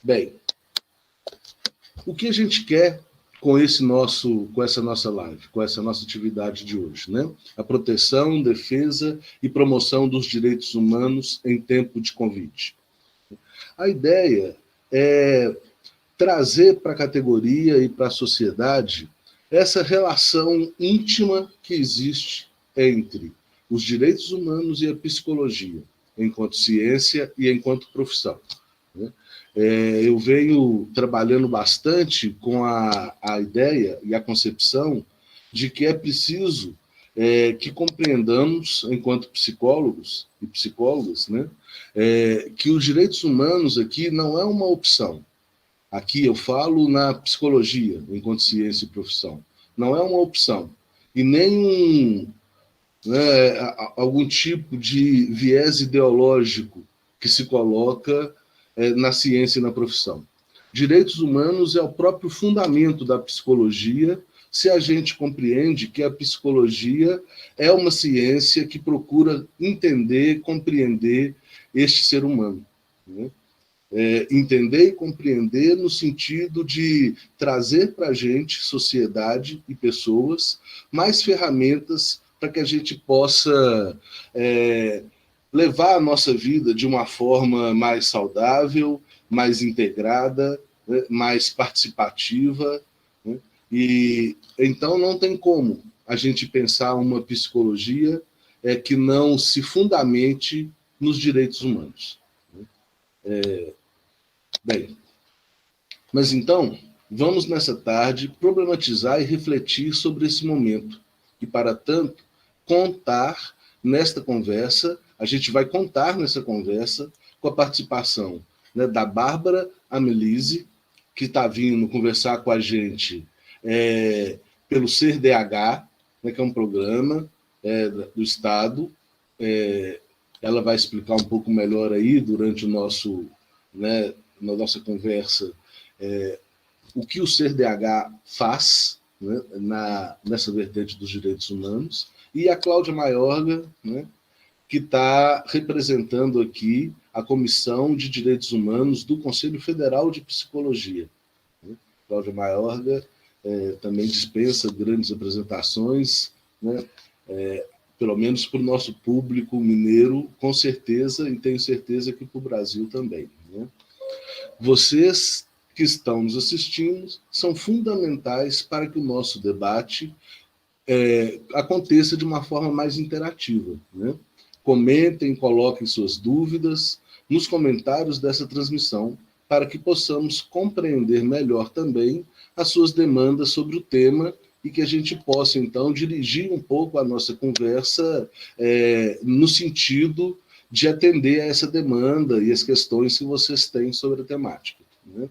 Bem, o que a gente quer com essa nossa live, com essa nossa atividade de hoje, né? A proteção, defesa e promoção dos direitos humanos em tempo de Covid. A ideia é trazer para a categoria e para a sociedade essa relação íntima que existe entre os direitos humanos e a psicologia, enquanto ciência e enquanto profissão. Eu venho trabalhando bastante com a ideia e a concepção de que é preciso que compreendamos, enquanto psicólogos e psicólogas, né, que os direitos humanos aqui não é uma opção. Aqui eu falo na psicologia, enquanto ciência e profissão. Não é uma opção. E nem algum tipo de viés ideológico que se coloca na ciência e na profissão. Direitos humanos é o próprio fundamento da psicologia, se a gente compreende que a psicologia é uma ciência que procura entender, compreender este ser humano, né? Entender e compreender no sentido de trazer para a gente, sociedade e pessoas, mais ferramentas para que a gente possa levar a nossa vida de uma forma mais saudável, mais integrada, né, mais participativa, né? E então não tem como a gente pensar uma psicologia que não se fundamente nos direitos humanos. Bem, mas então, vamos nessa tarde problematizar e refletir sobre esse momento. E, para tanto, contar nesta conversa, a gente vai contar nessa conversa com a participação, né, da Bárbara Amelise, que está vindo conversar com a gente pelo CERDH, né, que é um programa do Estado. Ela vai explicar um pouco melhor aí durante o nosso, né, na nossa conversa, o que o CERDH faz, né, nessa vertente dos direitos humanos, e a Cláudia Maiorga, né, que está representando aqui a Comissão de Direitos Humanos do Conselho Federal de Psicologia. Cláudia Maiorga também dispensa grandes apresentações, né, pelo menos para o nosso público mineiro, com certeza, e tenho certeza que para o Brasil também, né? Vocês que estão nos assistindo são fundamentais para que o nosso debate aconteça de uma forma mais interativa, né? Comentem, coloquem suas dúvidas nos comentários dessa transmissão, para que possamos compreender melhor também as suas demandas sobre o tema e que a gente possa, então, dirigir um pouco a nossa conversa no sentido de atender a essa demanda e as questões que vocês têm sobre a temática, né?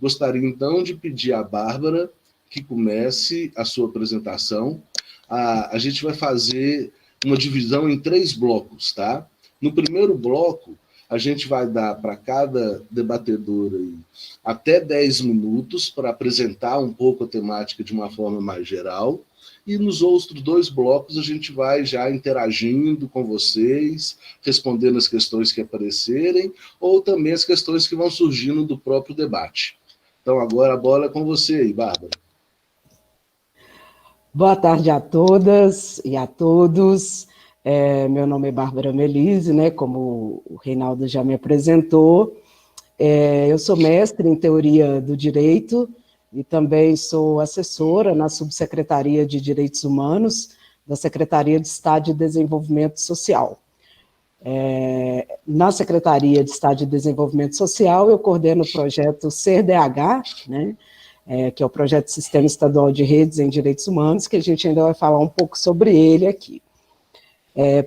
Gostaria, então, de pedir à Bárbara que comece a sua apresentação. A gente vai fazer uma divisão em 3 blocos, tá? No primeiro bloco, a gente vai dar para cada debatedora aí até 10 minutos para apresentar um pouco a temática de uma forma mais geral. E nos outros 2 blocos a gente vai já interagindo com vocês, respondendo as questões que aparecerem, ou também as questões que vão surgindo do próprio debate. Então agora a bola é com você aí, Bárbara. Boa tarde a todas e a todos. Meu nome é Bárbara Amelise, né, como o Reinaldo já me apresentou. Eu sou mestre em Teoria do Direito e também sou assessora na Subsecretaria de Direitos Humanos da Secretaria de Estado de Desenvolvimento Social. Na Secretaria de Estado de Desenvolvimento Social, eu coordeno o projeto CERDH, né, que é o Projeto Sistema Estadual de Redes em Direitos Humanos, que a gente ainda vai falar um pouco sobre ele aqui.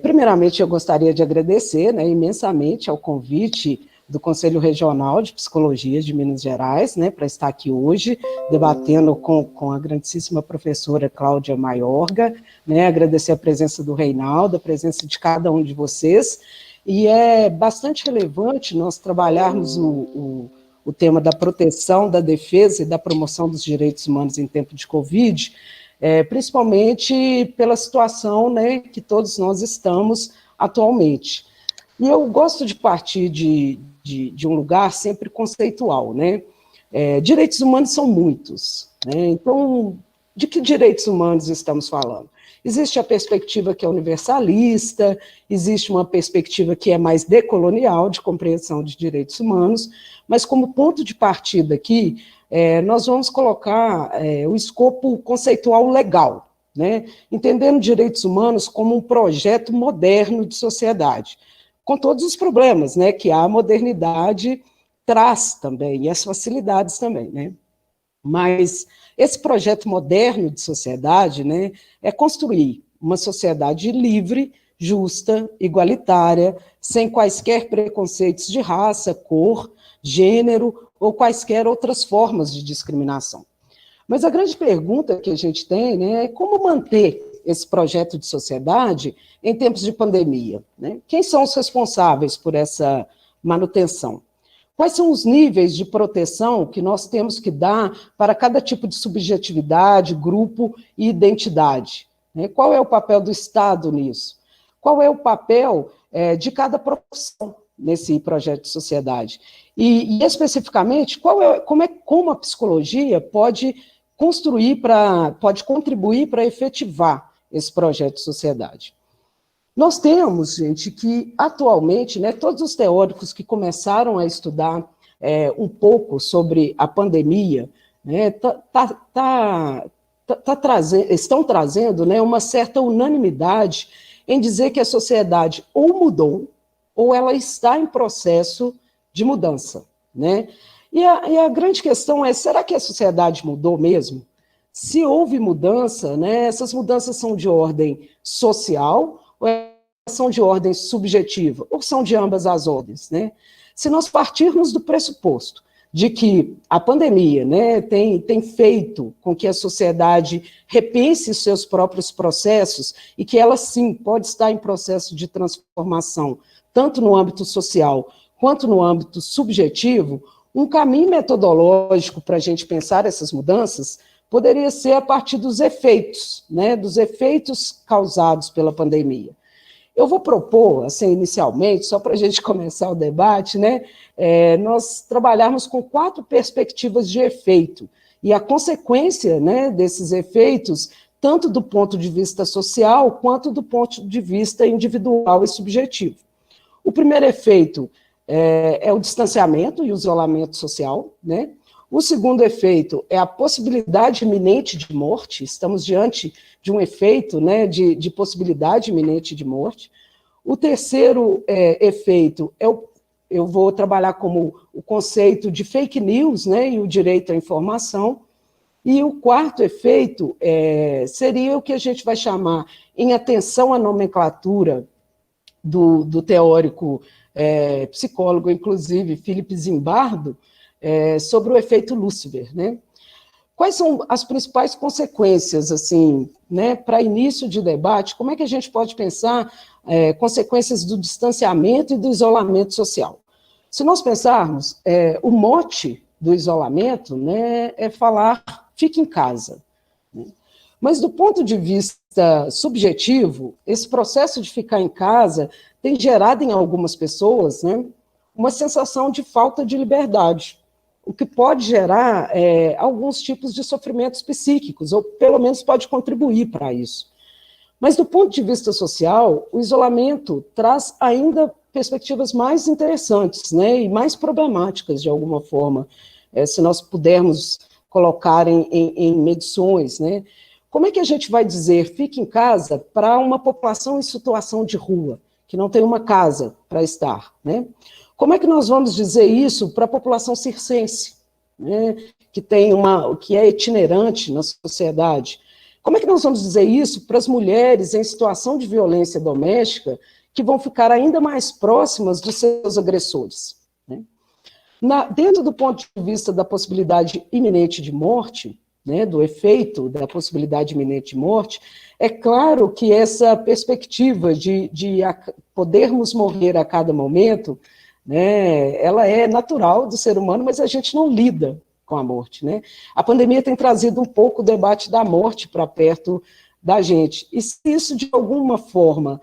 Primeiramente, eu gostaria de agradecer, né, imensamente ao convite do Conselho Regional de Psicologia de Minas Gerais, né, para estar aqui hoje, debatendo com a grandíssima professora Cláudia Maiorga, né, agradecer a presença do Reinaldo, a presença de cada um de vocês, e é bastante relevante nós trabalharmos o tema da proteção, da defesa e da promoção dos direitos humanos em tempo de Covid, principalmente pela situação, né, que todos nós estamos atualmente. E eu gosto de partir de um lugar sempre conceitual, né? Direitos humanos são muitos, né? Então, de que direitos humanos estamos falando? Existe a perspectiva que é universalista, existe uma perspectiva que é mais decolonial, de compreensão de direitos humanos, mas como ponto de partida aqui, nós vamos colocar o escopo conceitual legal, né? Entendendo direitos humanos como um projeto moderno de sociedade, com todos os problemas, né, que a modernidade traz também, e as facilidades também, né? Mas esse projeto moderno de sociedade, né, é construir uma sociedade livre, justa, igualitária, sem quaisquer preconceitos de raça, cor, gênero ou quaisquer outras formas de discriminação. Mas a grande pergunta que a gente tem, né, é como manter esse projeto de sociedade em tempos de pandemia, né? Quem são os responsáveis por essa manutenção? Quais são os níveis de proteção que nós temos que dar para cada tipo de subjetividade, grupo e identidade? Qual é o papel do Estado nisso? Qual é o papel de cada profissão nesse projeto de sociedade? E especificamente, como a psicologia pode contribuir para efetivar esse projeto de sociedade? Nós temos, gente, que atualmente, né, todos os teóricos que começaram a estudar um pouco sobre a pandemia, né, estão trazendo, né, uma certa unanimidade em dizer que a sociedade ou mudou, ou ela está em processo de mudança, né? E a grande questão é, será que a sociedade mudou mesmo? Se houve mudança, né, essas mudanças são de ordem social, ou são de ordem subjetiva, ou são de ambas as ordens, né? Se nós partirmos do pressuposto de que a pandemia, né, tem feito com que a sociedade repense seus próprios processos e que ela, sim, pode estar em processo de transformação, tanto no âmbito social quanto no âmbito subjetivo, um caminho metodológico para a gente pensar essas mudanças poderia ser a partir dos efeitos, né, dos efeitos causados pela pandemia. Eu vou propor, assim, inicialmente, só para a gente começar o debate, né, nós trabalharmos com 4 perspectivas de efeito, e a consequência, né, desses efeitos, tanto do ponto de vista social, quanto do ponto de vista individual e subjetivo. O primeiro efeito é o distanciamento e o isolamento social, né? O segundo efeito é a possibilidade iminente de morte, estamos diante de um efeito, né, de possibilidade iminente de morte. O terceiro efeito eu vou trabalhar como o conceito de fake news, né, e o direito à informação. E o quarto efeito seria o que a gente vai chamar, em atenção à nomenclatura do teórico psicólogo, inclusive, Philip Zimbardo, sobre o efeito Lúcifer, né? Quais são as principais consequências, assim, né, para início de debate? Como é que a gente pode pensar consequências do distanciamento e do isolamento social? Se nós pensarmos, o mote do isolamento, né, é falar, fique em casa, né? Mas do ponto de vista subjetivo, esse processo de ficar em casa tem gerado em algumas pessoas, né, uma sensação de falta de liberdade, o que pode gerar alguns tipos de sofrimentos psíquicos, ou pelo menos pode contribuir para isso. Mas do ponto de vista social, o isolamento traz ainda perspectivas mais interessantes, né, e mais problemáticas, de alguma forma, se nós pudermos colocar em medições, né. Como é que a gente vai dizer, fique em casa, para uma população em situação de rua, que não tem uma casa para estar, né? Como é que nós vamos dizer isso para a população circense, né, que é itinerante na sociedade? Como é que nós vamos dizer isso para as mulheres em situação de violência doméstica, que vão ficar ainda mais próximas dos seus agressores, né? Dentro do ponto de vista da possibilidade iminente de morte, né, do efeito da possibilidade iminente de morte, é claro que essa perspectiva de podermos morrer a cada momento, né, ela é natural do ser humano, mas a gente não lida com a morte, né? A pandemia tem trazido um pouco o debate da morte para perto da gente. E se isso, de alguma forma,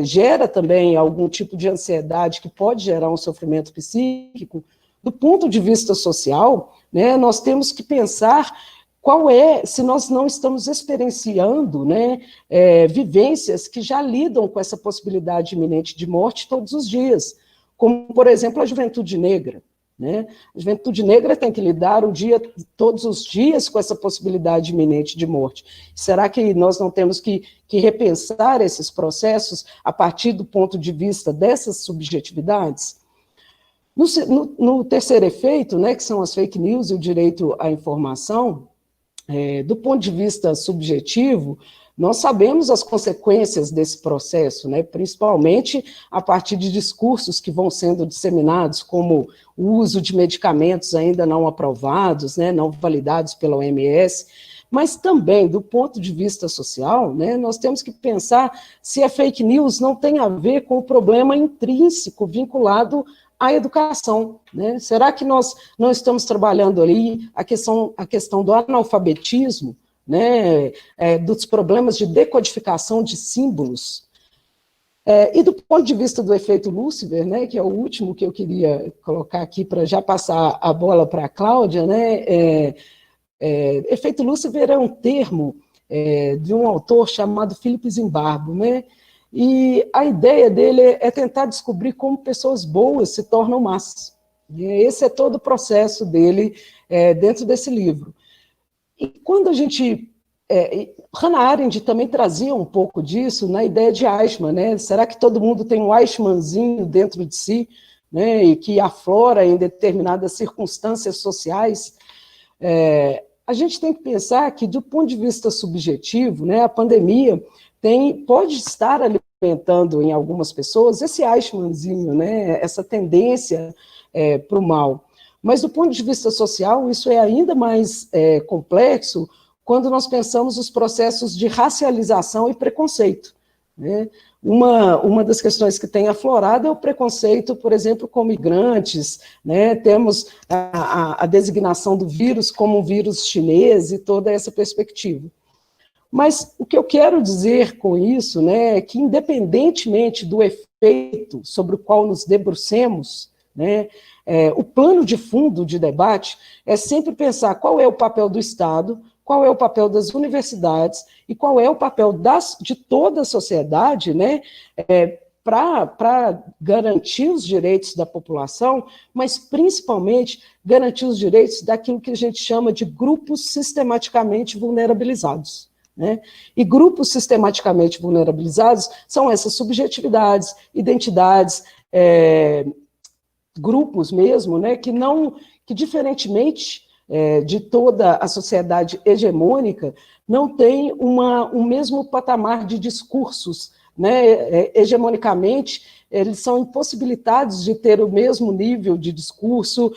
gera também algum tipo de ansiedade que pode gerar um sofrimento psíquico, do ponto de vista social, né, nós temos que pensar se nós não estamos experienciando, né, vivências que já lidam com essa possibilidade iminente de morte todos os dias, como, por exemplo, a juventude negra. Né? A juventude negra tem que lidar todos os dias com essa possibilidade iminente de morte. Será que nós não temos que repensar esses processos a partir do ponto de vista dessas subjetividades? No terceiro efeito, né, que são as fake news e o direito à informação, do ponto de vista subjetivo, nós sabemos as consequências desse processo, né, principalmente a partir de discursos que vão sendo disseminados, como o uso de medicamentos ainda não aprovados, né, não validados pela OMS, mas também, do ponto de vista social, né, nós temos que pensar se a fake news não tem a ver com o problema intrínseco vinculado à educação, né? Será que nós não estamos trabalhando ali a questão do analfabetismo, né, dos problemas de decodificação de símbolos? E do ponto de vista do efeito Lúcifer, né, que é o último que eu queria colocar aqui para já passar a bola para a Cláudia, né, efeito Lúcifer é um termo de um autor chamado Philip Zimbardo, né? E a ideia dele é tentar descobrir como pessoas boas se tornam más. E esse é todo o processo dele dentro desse livro. E quando a gente... Hannah Arendt também trazia um pouco disso na ideia de Eichmann, né? Será que todo mundo tem um Eichmannzinho dentro de si, né? E que aflora em determinadas circunstâncias sociais? A gente tem que pensar que, do ponto de vista subjetivo, né, a pandemia pode estar alimentando em algumas pessoas esse Eichmannzinho, né, essa tendência para o mal. Mas, do ponto de vista social, isso é ainda mais complexo quando nós pensamos os processos de racialização e preconceito, né? Uma das questões que tem aflorado é o preconceito, por exemplo, com migrantes, né? Temos a designação do vírus como um vírus chinês e toda essa perspectiva. Mas o que eu quero dizer com isso, né, é que, independentemente do efeito sobre o qual nos debrucemos, né, o plano de fundo de debate é sempre pensar qual é o papel do Estado, qual é o papel das universidades e qual é o papel de toda a sociedade, né, para garantir os direitos da população, mas principalmente garantir os direitos daquilo que a gente chama de grupos sistematicamente vulnerabilizados. Né? E grupos sistematicamente vulnerabilizados são essas subjetividades, identidades, grupos mesmo, né, que diferentemente de toda a sociedade hegemônica, não tem um mesmo patamar de discursos, né? Hegemonicamente, eles são impossibilitados de ter o mesmo nível de discurso,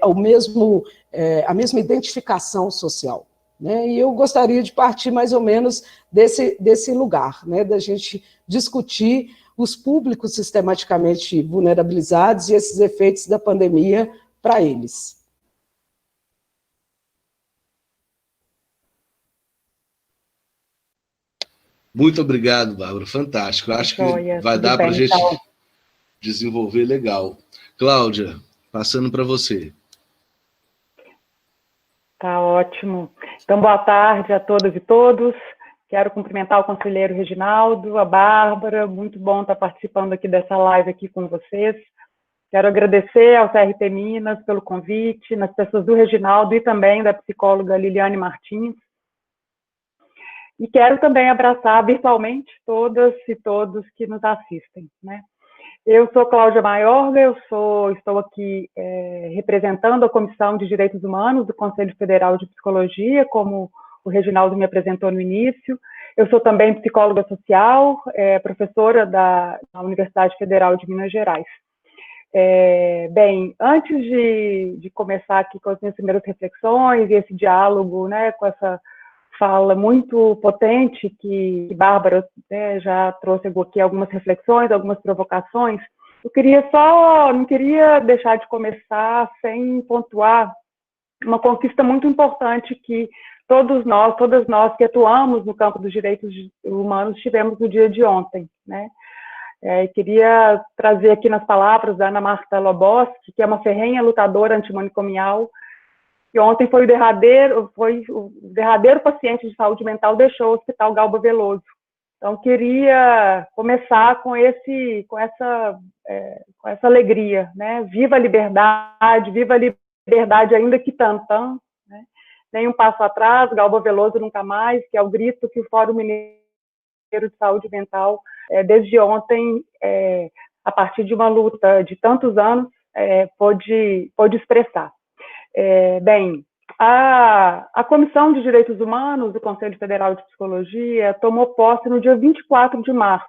a mesma identificação social. Né? E eu gostaria de partir mais ou menos desse lugar, né? Da gente discutir os públicos sistematicamente vulnerabilizados e esses efeitos da pandemia para eles. Muito obrigado, Bárbara. Fantástico. Acho que vai dar para a gente desenvolver legal. Cláudia, passando para você. Tá ótimo. Então, boa tarde a todas e todos. Quero cumprimentar o conselheiro Reginaldo, a Bárbara. Muito bom estar participando aqui dessa live aqui com vocês. Quero agradecer ao CRP Minas pelo convite, nas pessoas do Reginaldo e também da psicóloga Liliane Martins. E quero também abraçar virtualmente todas e todos que nos assistem, né? Eu sou Cláudia Maiorga, estou aqui representando a Comissão de Direitos Humanos do Conselho Federal de Psicologia, como o Reginaldo me apresentou no início. Eu sou também psicóloga social, professora da Universidade Federal de Minas Gerais. Bem, antes de começar aqui com as minhas primeiras reflexões e esse diálogo, né, com essa fala muito potente que Bárbara, né, já trouxe aqui algumas reflexões, algumas provocações, eu não queria deixar de começar sem pontuar uma conquista muito importante que todas nós que atuamos no campo dos direitos humanos tivemos no dia de ontem, né? Queria trazer aqui nas palavras da Ana Marta Loboski, que é uma ferrenha lutadora antimanicomial, que ontem foi o derradeiro paciente de saúde mental deixou o Hospital Galba Veloso. Então, queria começar com essa alegria, né? Viva a liberdade ainda que tantã, né? Nem um passo atrás, Galba Veloso nunca mais, que é o grito que o Fórum Mineiro de Saúde Mental, desde ontem, a partir de uma luta de tantos anos, pôde expressar. Bem, a Comissão de Direitos Humanos do Conselho Federal de Psicologia tomou posse no dia 24 de março.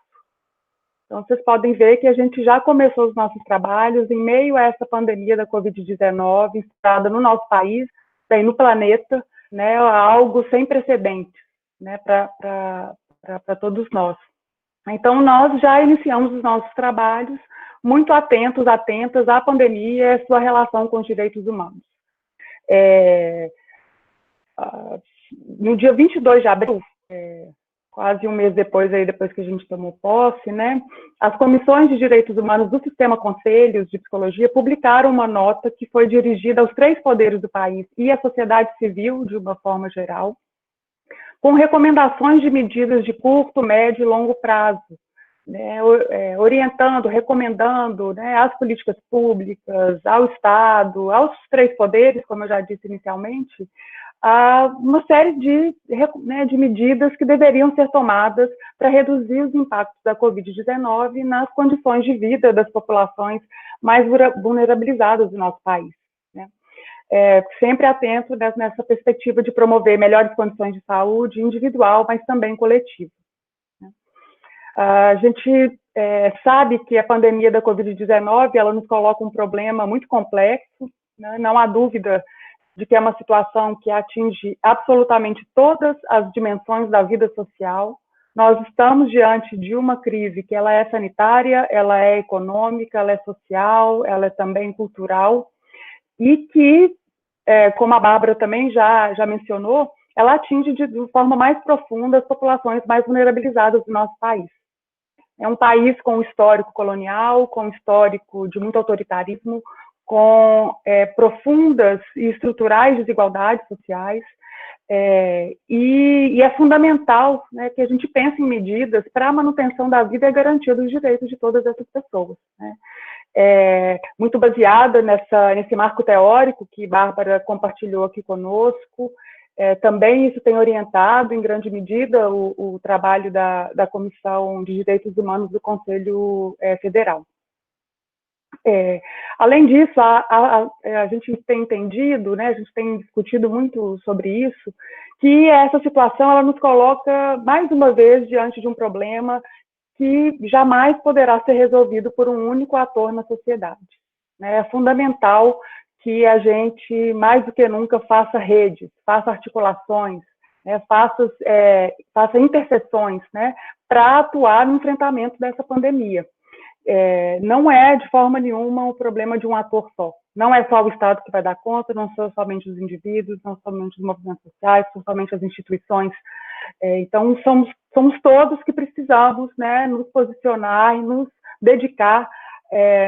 Então, vocês podem ver que a gente já começou os nossos trabalhos em meio a essa pandemia da Covid-19, instalada no nosso país, bem, no planeta, né, algo sem precedentes, né, para todos nós. Então, nós já iniciamos os nossos trabalhos muito atentas à pandemia e à sua relação com os direitos humanos. No dia 22 de abril, quase um mês depois que a gente tomou posse, né, as comissões de direitos humanos do Sistema Conselhos de Psicologia publicaram uma nota que foi dirigida aos 3 poderes do país e à sociedade civil, de uma forma geral, com recomendações de medidas de curto, médio e longo prazo, né, orientando, recomendando, né, às políticas públicas, ao Estado, aos 3 poderes, como eu já disse inicialmente, uma série de medidas que deveriam ser tomadas para reduzir os impactos da Covid-19 nas condições de vida das populações mais vulnerabilizadas do nosso país, né? Sempre atento nessa perspectiva de promover melhores condições de saúde individual, mas também coletiva. A gente sabe que a pandemia da Covid-19 ela nos coloca um problema muito complexo, né? Não há dúvida de que é uma situação que atinge absolutamente todas as dimensões da vida social. Nós estamos diante de uma crise que ela é sanitária, ela é econômica, ela é social, ela é também cultural, e que, como a Bárbara também já mencionou, ela atinge de forma mais profunda as populações mais vulnerabilizadas do nosso país. É um país com um histórico colonial, com um histórico de muito autoritarismo, com profundas e estruturais desigualdades sociais, e é fundamental, né, que a gente pense em medidas para a manutenção da vida e a garantia dos direitos de todas essas pessoas, né? Muito baseada nesse marco teórico que Bárbara compartilhou aqui conosco. Também isso tem orientado, em grande medida, o trabalho da Comissão de Direitos Humanos do Conselho Federal. Além disso, a gente tem entendido, né, a gente tem discutido muito sobre isso, que essa situação ela nos coloca, mais uma vez, diante de um problema que jamais poderá ser resolvido por um único ator na sociedade, né? É fundamental que a gente, mais do que nunca, faça redes, faça articulações, né, faça interseções, né, para atuar no enfrentamento dessa pandemia. Não é, de forma nenhuma, o problema de um ator só. Não é só o Estado que vai dar conta, não são somente os indivíduos, não somente os movimentos sociais, não somente as instituições. Então, somos todos que precisamos, né, nos posicionar e nos dedicar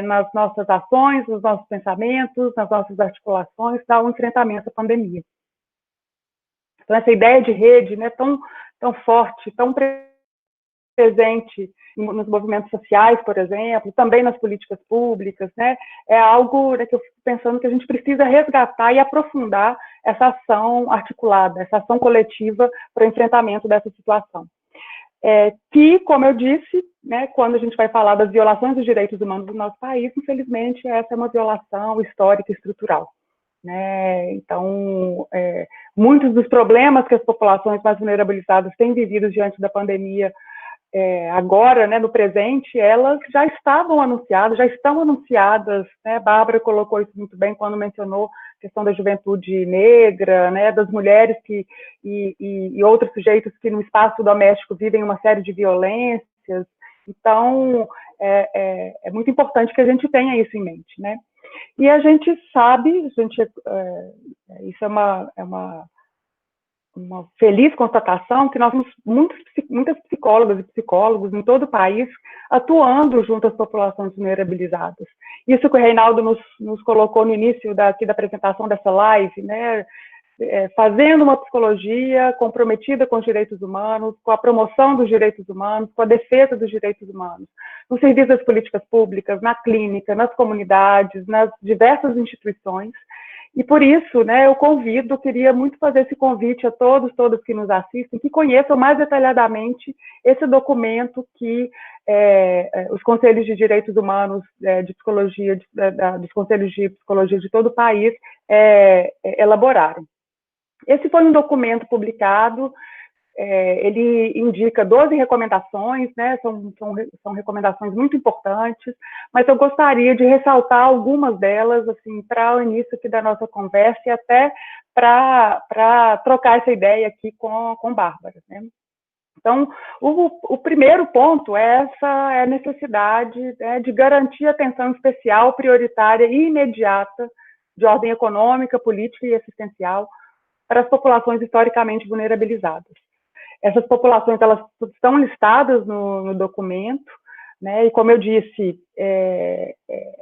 nas nossas ações, nos nossos pensamentos, nas nossas articulações, ao enfrentamento à pandemia. Então, essa ideia de rede, né, tão forte, tão presente nos movimentos sociais, por exemplo, também nas políticas públicas, né, é algo, né, que eu fico pensando que a gente precisa resgatar e aprofundar essa ação articulada, essa ação coletiva para o enfrentamento dessa situação. Que, como eu disse, né, quando a gente vai falar das violações dos direitos humanos do nosso país, infelizmente, essa é uma violação histórica e estrutural, né? Então, muitos dos problemas que as populações mais vulnerabilizadas têm vivido diante da pandemia, agora, né, no presente, elas já estavam anunciadas, já estão anunciadas, né? Bárbara colocou isso muito bem quando mencionou a questão da juventude negra, né, das mulheres e outros sujeitos que no espaço doméstico vivem uma série de violências. Então, é muito importante que a gente tenha isso em mente, né? E a gente sabe, Isso é uma feliz constatação que nós temos muitas psicólogas e psicólogos em todo o país atuando junto às populações vulnerabilizadas. Isso que o Reinaldo nos colocou no início da apresentação dessa live, né? Fazendo uma psicologia comprometida com os direitos humanos, com a promoção dos direitos humanos, com a defesa dos direitos humanos, no serviço das políticas públicas, na clínica, nas comunidades, nas diversas instituições. E por isso, né, eu queria muito fazer esse convite a todas que nos assistem, que conheçam mais detalhadamente esse documento que os Conselhos de Direitos Humanos de Psicologia, dos Conselhos de Psicologia de todo o país elaboraram. Esse foi um documento publicado, ele indica 12 recomendações, né, são recomendações muito importantes, mas eu gostaria de ressaltar algumas delas, assim, para o início aqui da nossa conversa e até para trocar essa ideia aqui com Bárbara, né? Então, o primeiro ponto é a necessidade, né, de garantir atenção especial, prioritária e imediata de ordem econômica, política e assistencial para as populações historicamente vulnerabilizadas. Essas populações, elas estão listadas no documento, né, e como eu disse,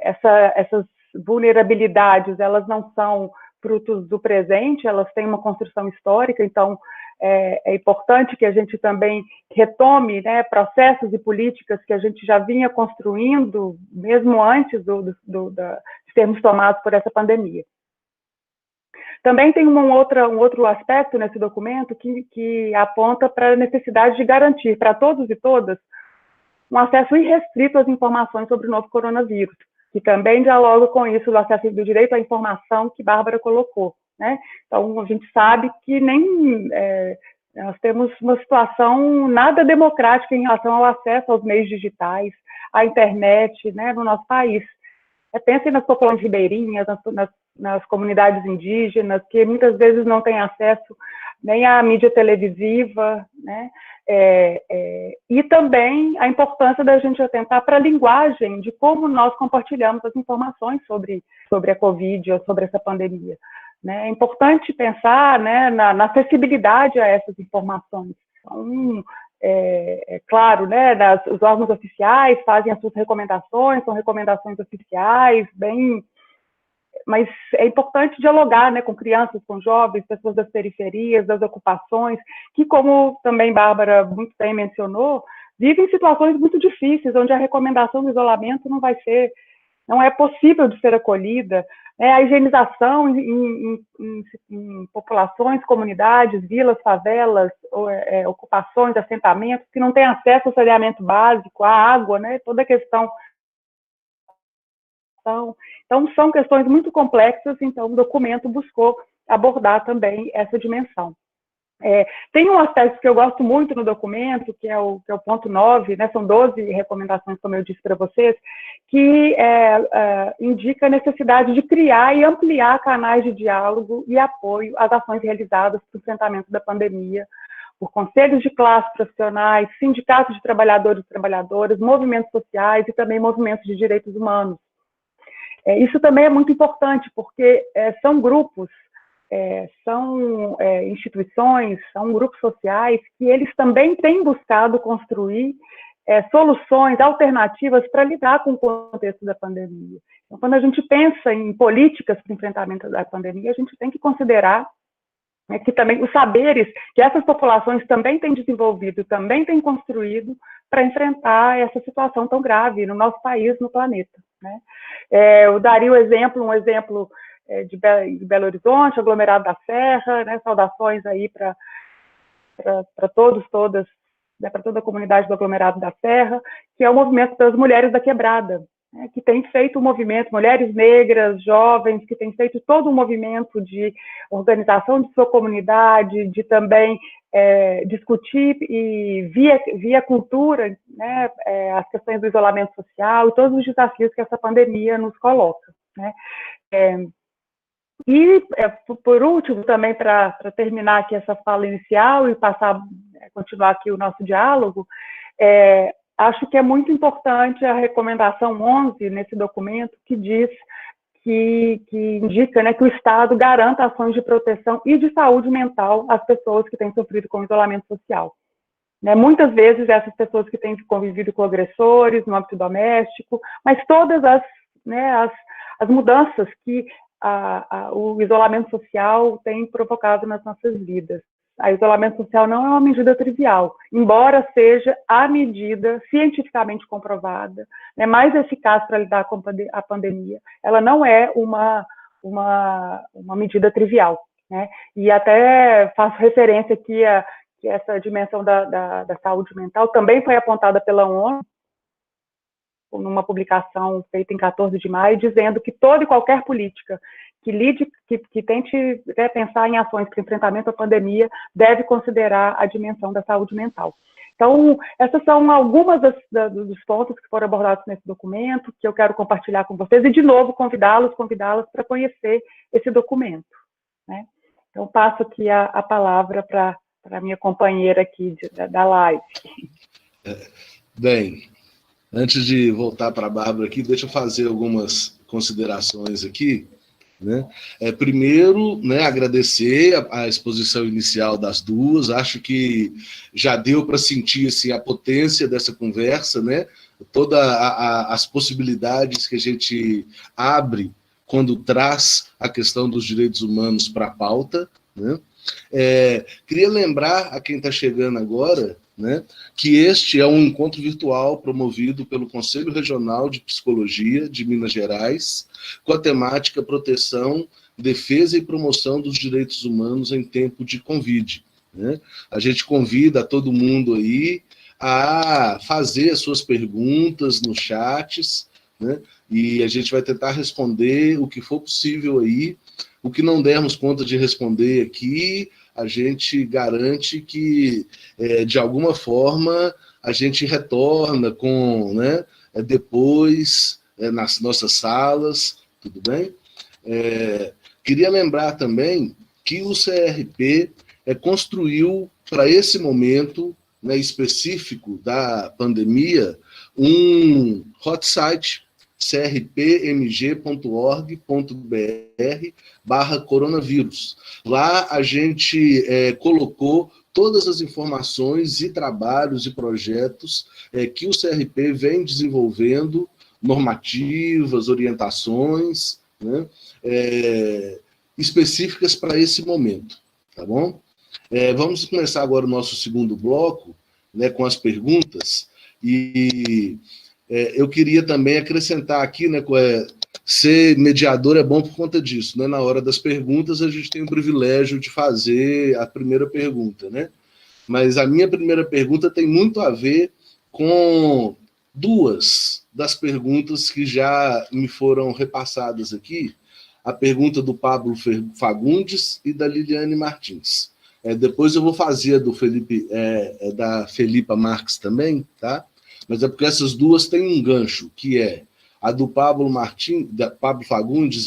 essas vulnerabilidades, elas não são frutos do presente, elas têm uma construção histórica, então é importante que a gente também retome, né, processos e políticas que a gente já vinha construindo, mesmo antes de sermos tomados por essa pandemia. Também tem um outro aspecto nesse documento que aponta para a necessidade de garantir para todos e todas um acesso irrestrito às informações sobre o novo coronavírus, que também dialoga com isso, o acesso do direito à informação que Bárbara colocou, né? Então, a gente sabe que nós temos uma situação nada democrática em relação ao acesso aos meios digitais, à internet, né, no nosso país. Pensem nas populações ribeirinhas, nas comunidades indígenas, que muitas vezes não têm acesso nem à mídia televisiva, né? E também a importância da gente atentar para a linguagem de como nós compartilhamos as informações sobre a Covid ou sobre essa pandemia, né? É importante pensar, né, na acessibilidade a essas informações. Então, claro, né, os órgãos oficiais fazem as suas recomendações, são recomendações oficiais, mas é importante dialogar, né, com crianças, com jovens, pessoas das periferias, das ocupações, que, como também Bárbara muito bem mencionou, vivem situações muito difíceis, onde a recomendação do isolamento não é possível de ser acolhida. A higienização em populações, comunidades, vilas, favelas, ocupações, assentamentos, que não têm acesso ao saneamento básico, à água, né, toda a questão. Então, são questões muito complexas, então o documento buscou abordar também essa dimensão. Tem um aspecto que eu gosto muito no documento, que é o ponto 9, né, são 12 recomendações, como eu disse para vocês, que indica a necessidade de criar e ampliar canais de diálogo e apoio às ações realizadas para o enfrentamento da pandemia, por conselhos de classe profissionais, sindicatos de trabalhadores e trabalhadoras, movimentos sociais e também movimentos de direitos humanos. Isso também é muito importante, porque são grupos, são instituições, são grupos sociais que eles também têm buscado construir soluções alternativas para lidar com o contexto da pandemia. Então, quando a gente pensa em políticas para o enfrentamento da pandemia, a gente tem que considerar que também os saberes que essas populações também têm desenvolvido, também têm construído para enfrentar essa situação tão grave no nosso país, no planeta, né? Eu daria um exemplo de Belo Horizonte, aglomerado da Serra, né? Saudações aí para todas, né? Para toda a comunidade do aglomerado da Serra, que é o movimento das Mulheres da Quebrada, né? Que tem feito um movimento, mulheres negras, jovens, que tem feito todo um movimento de organização de sua comunidade, de também discutir e via cultura, né, as questões do isolamento social e todos os desafios que essa pandemia nos coloca, né? E, por último, também para terminar aqui essa fala inicial e continuar aqui o nosso diálogo, acho que é muito importante a recomendação 11 nesse documento, que diz que indica, né, que o Estado garanta ações de proteção e de saúde mental às pessoas que têm sofrido com isolamento social. Né, muitas vezes essas pessoas que têm convivido com agressores no âmbito doméstico, mas todas as mudanças que o isolamento social tem provocado nas nossas vidas. O isolamento social não é uma medida trivial, embora seja a medida cientificamente comprovada, né, mais eficaz para lidar com a pandemia. Ela não é uma medida trivial, né? E até faço referência aqui a que essa dimensão da saúde mental também foi apontada pela ONU, numa publicação feita em 14 de maio, dizendo que toda e qualquer política que tente pensar em ações para enfrentamento à pandemia deve considerar a dimensão da saúde mental. Então, essas são algumas dos pontos que foram abordados nesse documento, que eu quero compartilhar com vocês, e, de novo, convidá-las para conhecer esse documento, né? Então, passo aqui a palavra para a minha companheira aqui da live. Bem, antes de voltar para a Bárbara aqui, deixa eu fazer algumas considerações aqui, né? Primeiro, né, agradecer a exposição inicial das duas. Acho que já deu para sentir assim, a potência dessa conversa, né? Todas as possibilidades que a gente abre quando traz a questão dos direitos humanos para a pauta, né? Queria lembrar a quem está chegando agora, né, que este é um encontro virtual promovido pelo Conselho Regional de Psicologia de Minas Gerais, com a temática proteção, defesa e promoção dos direitos humanos em tempo de Covid, né? A gente convida todo mundo aí a fazer as suas perguntas nos chats, né, e a gente vai tentar responder o que for possível aí. O que não dermos conta de responder aqui, a gente garante que, de alguma forma, a gente retorna com, né, depois, nas nossas salas, tudo bem? Queria lembrar também que o CRP construiu, para esse momento, né, específico da pandemia, um hot site, crpmg.org.br/coronavírus. Lá a gente colocou todas as informações e trabalhos e projetos que o CRP vem desenvolvendo, normativas, orientações, né, específicas para esse momento, tá bom? Vamos começar agora o nosso segundo bloco, né, com as perguntas, e eu queria também acrescentar aqui, né, ser mediador é bom por conta disso, né? Na hora das perguntas, a gente tem o privilégio de fazer a primeira pergunta, né? Mas a minha primeira pergunta tem muito a ver com duas das perguntas que já me foram repassadas aqui, a pergunta do Pablo Fagundes e da Liliane Martins. Depois eu vou fazer a do Felipe, da Felipa Marques também, tá? Mas é porque essas duas têm um gancho, que é a do Pablo Fagundes,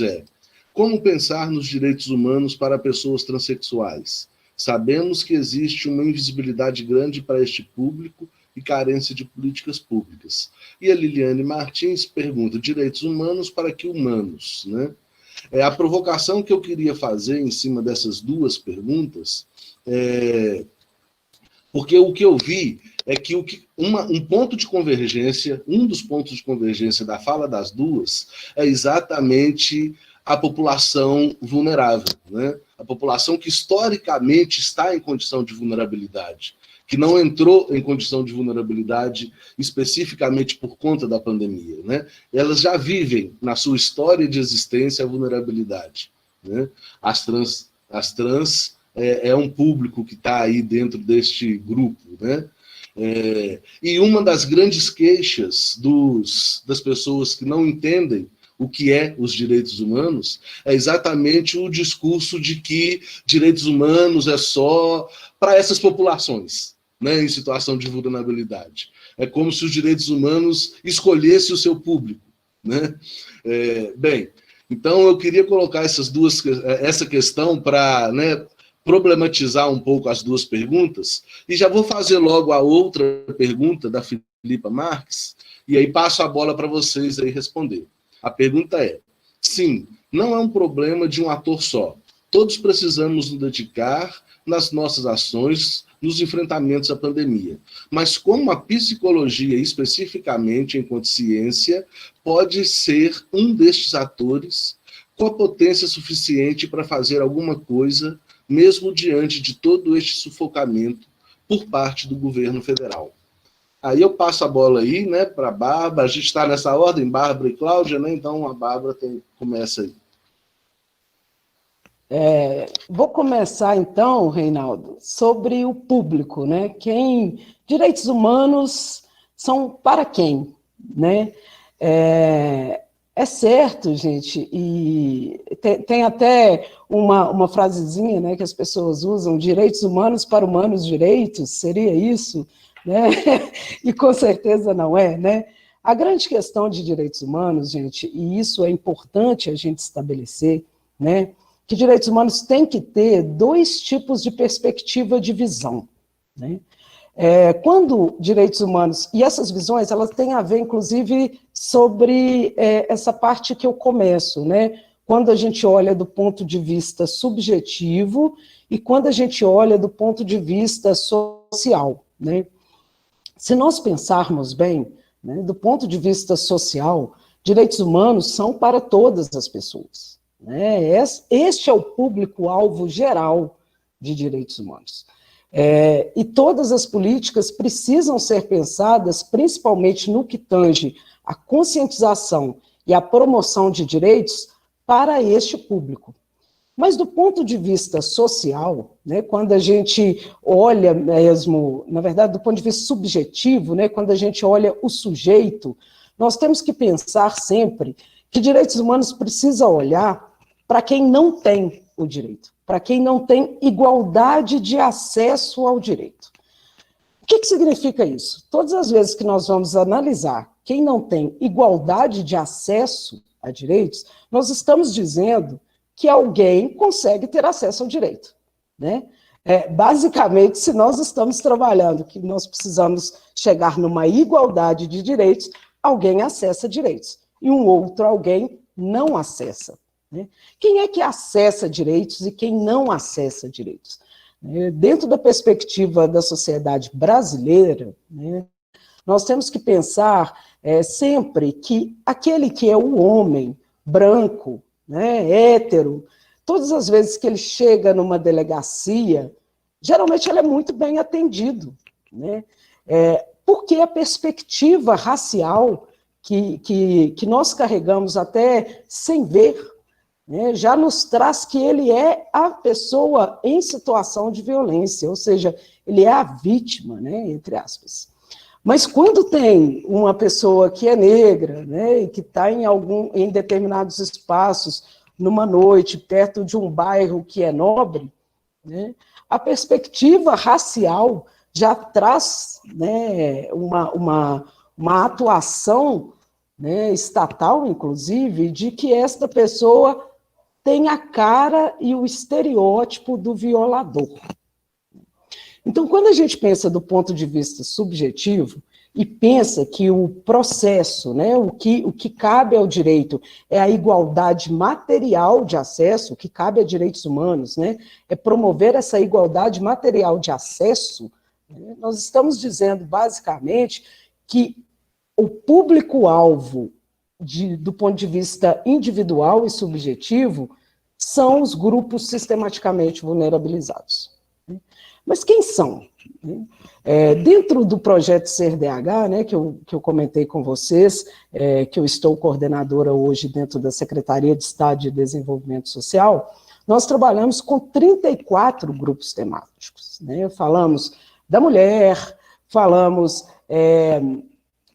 como pensar nos direitos humanos para pessoas transexuais? Sabemos que existe uma invisibilidade grande para este público e carência de políticas públicas. E a Liliane Martins pergunta, direitos humanos para que humanos, né? A provocação que eu queria fazer em cima dessas duas perguntas porque o que eu vi é que um ponto de convergência, um dos pontos de convergência da fala das duas é exatamente a população vulnerável, né? A população que historicamente está em condição de vulnerabilidade, que não entrou em condição de vulnerabilidade especificamente por conta da pandemia, né? Elas já vivem na sua história de existência a vulnerabilidade, né? As trans é um público que está aí dentro deste grupo, né? E uma das grandes queixas das pessoas que não entendem o que é os direitos humanos é exatamente o discurso de que direitos humanos é só para essas populações, né, em situação de vulnerabilidade. É como se os direitos humanos escolhessem o seu público, né? Bem, então eu queria colocar essa questão para, né, problematizar um pouco as duas perguntas, e já vou fazer logo a outra pergunta da Felipa Marques, e aí passo a bola para vocês aí responder. A pergunta é, Sim, não é um problema de um ator só. Todos precisamos nos dedicar nas nossas ações, nos enfrentamentos à pandemia. Mas como a psicologia, especificamente enquanto ciência, pode ser um destes atores com a potência suficiente para fazer alguma coisa, mesmo diante de todo este sufocamento por parte do governo federal. Aí eu passo a bola aí, né, para a Bárbara. A gente está nessa ordem, Bárbara e Cláudia, né? Então a Bárbara começa aí. Vou começar, então, Reinaldo, sobre o público, né? Direitos humanos são para quem, né? É certo, gente, e tem até uma frasezinha, né, que as pessoas usam, direitos humanos para humanos direitos, seria isso? Né? E com certeza não é, né? A grande questão de direitos humanos, gente, e isso é importante a gente estabelecer, né, que direitos humanos têm que ter dois tipos de perspectiva de visão, né? Quando direitos humanos, e essas visões, elas têm a ver, inclusive, sobre essa parte que eu começo, né? Quando a gente olha do ponto de vista subjetivo e quando a gente olha do ponto de vista social, né? Se nós pensarmos bem, né, do ponto de vista social, direitos humanos são para todas as pessoas, né? Este é o público-alvo geral de direitos humanos. E todas as políticas precisam ser pensadas, principalmente no que tange a conscientização e a promoção de direitos para este público. Mas do ponto de vista social, né, quando a gente olha mesmo, na verdade, do ponto de vista subjetivo, né, quando a gente olha o sujeito, nós temos que pensar sempre que direitos humanos precisa olhar para quem não tem o direito, para quem não tem igualdade de acesso ao direito. O que significa isso? Todas as vezes que nós vamos analisar quem não tem igualdade de acesso a direitos, nós estamos dizendo que alguém consegue ter acesso ao direito, né? Basicamente, se nós estamos trabalhando que nós precisamos chegar numa igualdade de direitos, alguém acessa direitos, e um outro alguém não acessa, né? Quem é que acessa direitos e quem não acessa direitos? Dentro da perspectiva da sociedade brasileira, né, nós temos que pensar sempre que aquele que é o homem branco, né, hétero, todas as vezes que ele chega numa delegacia, geralmente ele é muito bem atendido, né? Porque a perspectiva racial que nós carregamos até sem ver, né, já nos traz que ele é a pessoa em situação de violência, ou seja, ele é a vítima, né, entre aspas. Mas quando tem uma pessoa que é negra, né, e que está em determinados espaços, numa noite, perto de um bairro que é nobre, né, a perspectiva racial já traz, né, uma atuação, né, estatal, inclusive, de que esta pessoa tem a cara e o estereótipo do violador. Então, quando a gente pensa do ponto de vista subjetivo e pensa que o processo, né, o que cabe ao direito é a igualdade material de acesso, o que cabe a direitos humanos, né, é promover essa igualdade material de acesso, né, nós estamos dizendo, basicamente, que o público-alvo do ponto de vista individual e subjetivo são os grupos sistematicamente vulnerabilizados. Mas quem são? Dentro do projeto SER-DH, né, que eu comentei com vocês, que eu estou coordenadora hoje dentro da Secretaria de Estado de Desenvolvimento Social, nós trabalhamos com 34 grupos temáticos, né? Falamos da mulher, falamos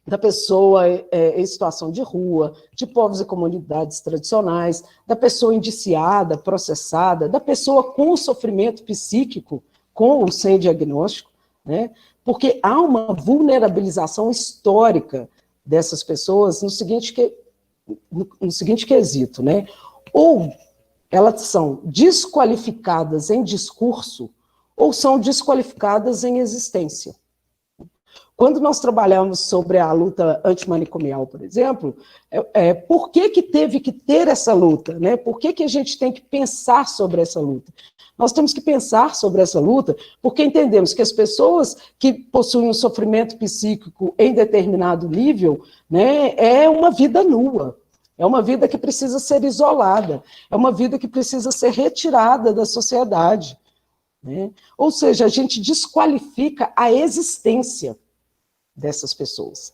da pessoa em situação de rua, de povos e comunidades tradicionais, da pessoa indiciada, processada, da pessoa com sofrimento psíquico, com ou sem diagnóstico, né? Porque há uma vulnerabilização histórica dessas pessoas no seguinte quesito, né? Ou elas são desqualificadas em discurso, ou são desqualificadas em existência. Quando nós trabalhamos sobre a luta antimanicomial, por exemplo, por que teve que ter essa luta? Né? Por que a gente tem que pensar sobre essa luta? Nós temos que pensar sobre essa luta porque entendemos que as pessoas que possuem um sofrimento psíquico em determinado nível, né, é uma vida nua, é uma vida que precisa ser isolada, é uma vida que precisa ser retirada da sociedade. Né? Ou seja, a gente desqualifica a existência dessas pessoas.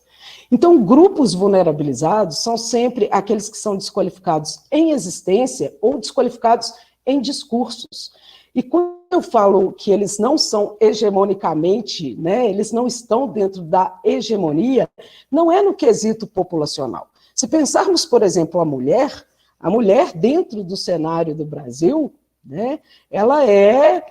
Então, grupos vulnerabilizados são sempre aqueles que são desqualificados em existência ou desqualificados em discursos. E quando eu falo que eles não são hegemonicamente, né, eles não estão dentro da hegemonia, não é no quesito populacional. Se pensarmos, por exemplo, a mulher dentro do cenário do Brasil, né, ela é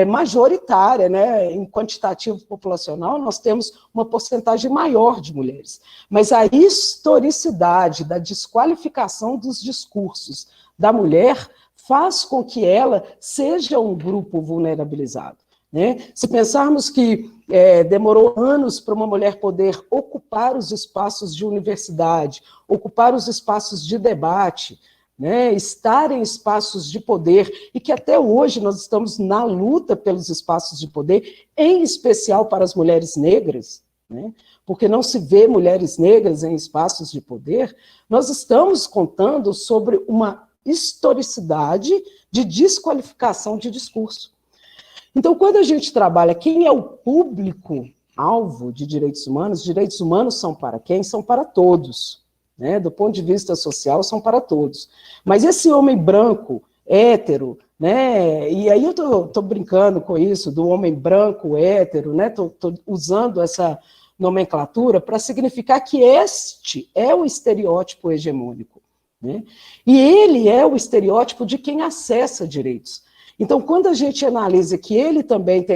majoritária, né? Em quantitativo populacional, nós temos uma porcentagem maior de mulheres. Mas a historicidade da desqualificação dos discursos da mulher faz com que ela seja um grupo vulnerabilizado. Né? Se pensarmos que demorou anos para uma mulher poder ocupar os espaços de universidade, ocupar os espaços de debate, né, estar em espaços de poder, e que até hoje nós estamos na luta pelos espaços de poder, em especial para as mulheres negras, né, porque não se vê mulheres negras em espaços de poder, nós estamos contando sobre uma historicidade de desqualificação de discurso. Então, quando a gente trabalha quem é o público-alvo de direitos humanos são para quem? São para todos. Né, do ponto de vista social, são para todos. Mas esse homem branco, hétero, né, e aí eu estou brincando com isso, do homem branco, hétero, né, estou usando essa nomenclatura para significar que este é o estereótipo hegemônico. Né, e ele é o estereótipo de quem acessa direitos. Então, quando a gente analisa que ele também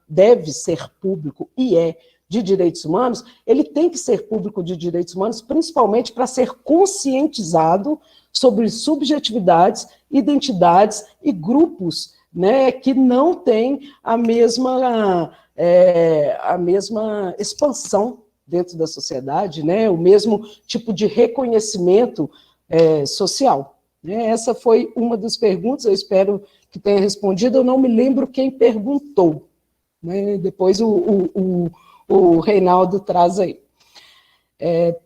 deve ser público e de direitos humanos, ele tem que ser público de direitos humanos, principalmente para ser conscientizado sobre subjetividades, identidades e grupos, né, que não têm a mesma expansão dentro da sociedade, né, o mesmo tipo de reconhecimento social. Né? Essa foi uma das perguntas, eu espero que tenha respondido, eu não me lembro quem perguntou. Né? Depois o Reinaldo traz aí.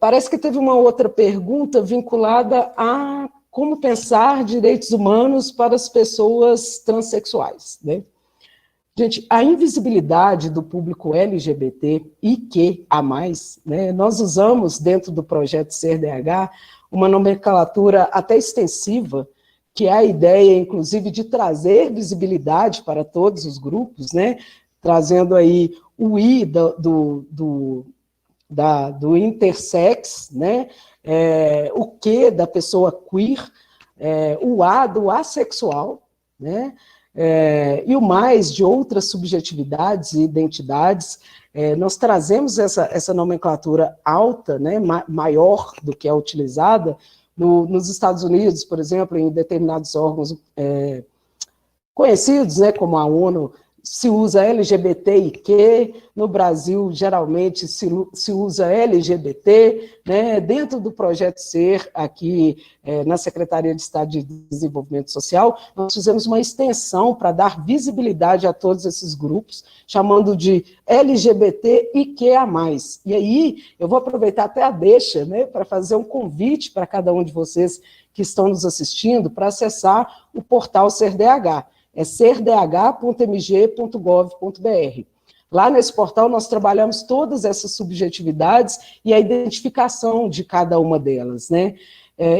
Parece que teve uma outra pergunta vinculada a como pensar direitos humanos para as pessoas transexuais. Né? Gente, a invisibilidade do público LGBT e QA+, né, nós usamos dentro do projeto SER-DH uma nomenclatura até extensiva, que é a ideia, inclusive, de trazer visibilidade para todos os grupos, né, trazendo aí o I do intersex, né? O Q da pessoa queer, o A do assexual, né? E o mais de outras subjetividades e identidades. Nós trazemos essa nomenclatura alta, né? Maior do que é utilizada nos Estados Unidos, por exemplo, em determinados órgãos conhecidos, né, como a ONU, se usa LGBTIQ, no Brasil, geralmente, se usa LGBT, né? Dentro do Projeto SER, aqui na Secretaria de Estado de Desenvolvimento Social, nós fizemos uma extensão para dar visibilidade a todos esses grupos, chamando de LGBTIQA+. E aí, eu vou aproveitar até a deixa, né, para fazer um convite para cada um de vocês que estão nos assistindo para acessar o portal SER-DH. É serdh.mg.gov.br. Lá nesse portal nós trabalhamos todas essas subjetividades e a identificação de cada uma delas. Né?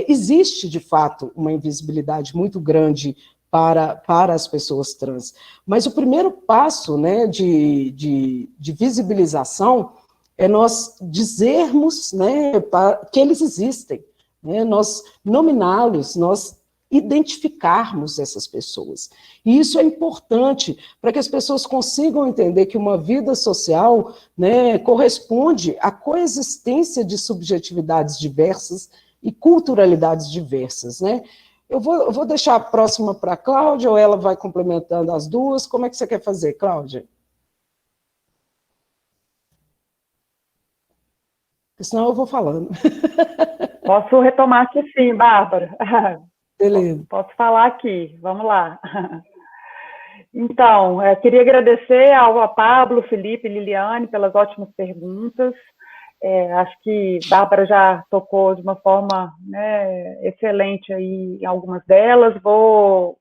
Existe, de fato, uma invisibilidade muito grande para as pessoas trans, mas o primeiro passo, né, de visibilização é nós dizermos, né, que eles existem, né, nós nominá-los, nós identificarmos essas pessoas. E isso é importante para que as pessoas consigam entender que uma vida social, né, corresponde à coexistência de subjetividades diversas e culturalidades diversas. Né? Eu vou deixar a próxima para a Cláudia, ou ela vai complementando as duas? Como é que você quer fazer, Cláudia? senão eu vou falando. Posso retomar aqui sim, Bárbara. Beleza. Posso falar aqui, vamos lá. Então, queria agradecer a Pablo, Felipe e Liliane pelas ótimas perguntas. Acho que Bárbara já tocou de uma forma, né, excelente aí em algumas delas. Vou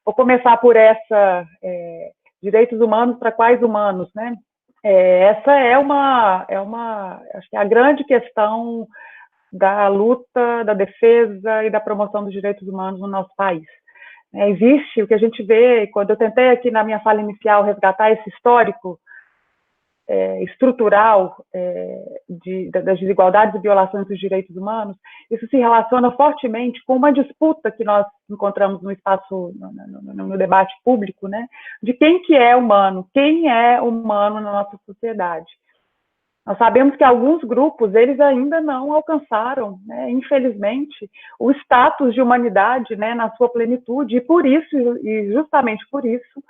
começar por essa, direitos humanos para quais humanos, né? Essa acho que é a grande questão da luta, da defesa e da promoção dos direitos humanos no nosso país. Existe o que a gente vê, quando eu tentei aqui na minha fala inicial resgatar esse histórico estrutural das desigualdades e violações dos direitos humanos, isso se relaciona fortemente com uma disputa que nós encontramos no espaço, no debate público, né, de quem é humano na nossa sociedade. Nós sabemos que alguns grupos, eles ainda não alcançaram, né, infelizmente, o status de humanidade, né, na sua plenitude, e justamente por isso,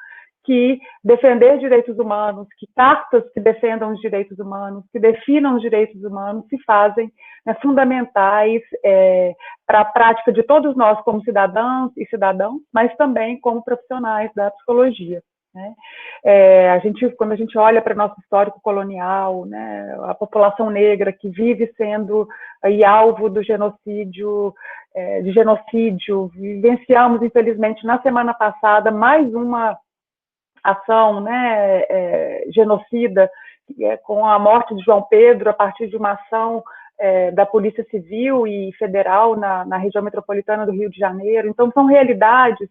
que defender direitos humanos, que cartas que defendam os direitos humanos, que definam os direitos humanos, se fazem, né, fundamentais para a prática de todos nós como cidadãos e cidadãos, mas também como profissionais da psicologia. Né? Quando a gente olha para o nosso histórico colonial, né, a população negra que vive sendo aí alvo do genocídio, vivenciamos, infelizmente, na semana passada, mais uma ação, né, genocida, com a morte de João Pedro, a partir de uma ação da Polícia Civil e Federal na região metropolitana do Rio de Janeiro. Então, são realidades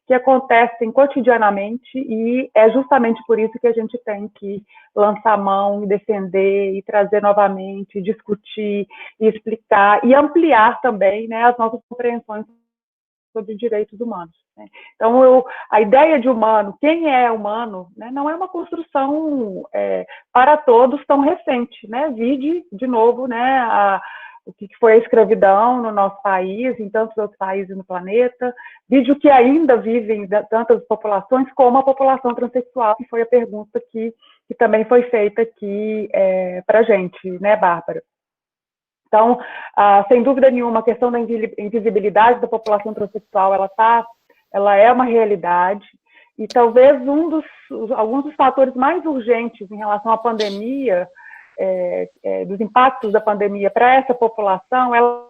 que acontecem cotidianamente e é justamente por isso que a gente tem que lançar mão e defender e trazer novamente, discutir e explicar e ampliar também, né, as nossas compreensões sobre direitos humanos. Né? Então, a ideia de humano, quem é humano, né, não é uma construção para todos tão recente. Né? Vide, de novo, né, o que foi a escravidão no nosso país, em tantos outros países no planeta, vide o que ainda vivem tantas populações, como a população transexual, que foi a pergunta que também foi feita aqui para a gente, né, Bárbara? Então, sem dúvida nenhuma, a questão da invisibilidade da população transexual, ela é uma realidade, e talvez alguns dos fatores mais urgentes em relação à pandemia, dos impactos da pandemia para essa população, ela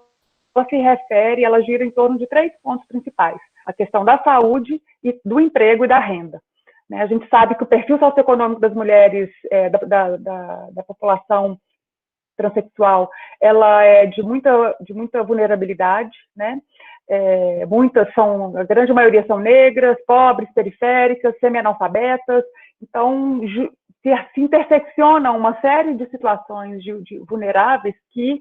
gira em torno de 3 pontos principais: a questão da saúde, do emprego e da renda. Né? A gente sabe que o perfil socioeconômico das mulheres, da população transexual, ela é de muita vulnerabilidade, né? A grande maioria são negras, pobres, periféricas, semi-analfabetas. Então, se interseccionam uma série de situações de vulneráveis que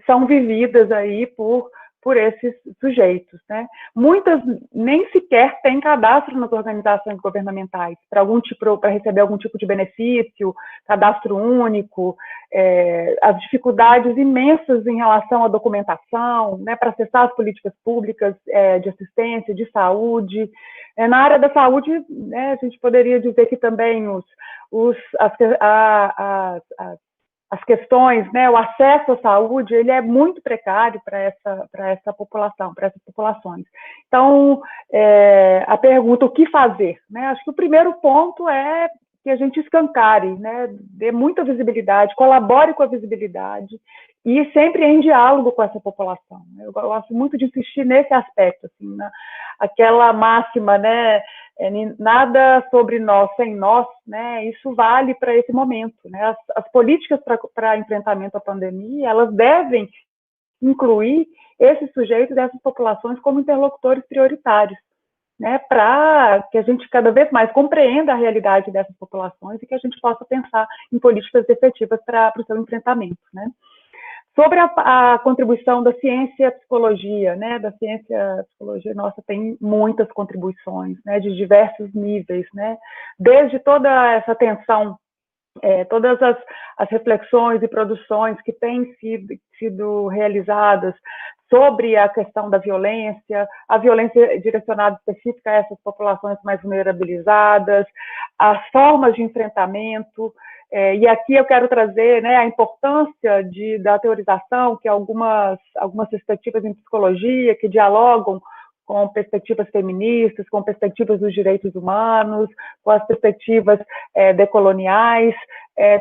são vividas aí por esses sujeitos. Né? Muitas nem sequer têm cadastro nas organizações governamentais para receber algum tipo de benefício, cadastro único, as dificuldades imensas em relação à documentação, né, para acessar as políticas públicas de assistência, de saúde. Na área da saúde, né, a gente poderia dizer que também as questões, né, o acesso à saúde, ele é muito precário para essa população, para essas populações. Então, a pergunta, o que fazer? Né? Acho que o primeiro ponto é que a gente escancare, né, dê muita visibilidade, colabore com a visibilidade e sempre em diálogo com essa população. Eu gosto muito de insistir nesse aspecto, assim, né? Aquela máxima, né, nada sobre nós sem nós, né, isso vale para esse momento. Né? As políticas para enfrentamento à pandemia, elas devem incluir esses sujeitos, essas populações como interlocutores prioritários, né, para que a gente cada vez mais compreenda a realidade dessas populações e que a gente possa pensar em políticas efetivas para o seu enfrentamento. Né? Sobre a contribuição da ciência e a psicologia, né, da ciência e a psicologia, nossa, tem muitas contribuições, né, de diversos níveis, né, desde toda essa atenção, todas as reflexões e produções que têm sido realizadas sobre a questão da violência, a violência direcionada específica a essas populações mais vulnerabilizadas, as formas de enfrentamento, E aqui eu quero trazer, né, a importância da teorização, que algumas perspectivas em psicologia que dialogam com perspectivas feministas, com perspectivas dos direitos humanos, com as perspectivas decoloniais,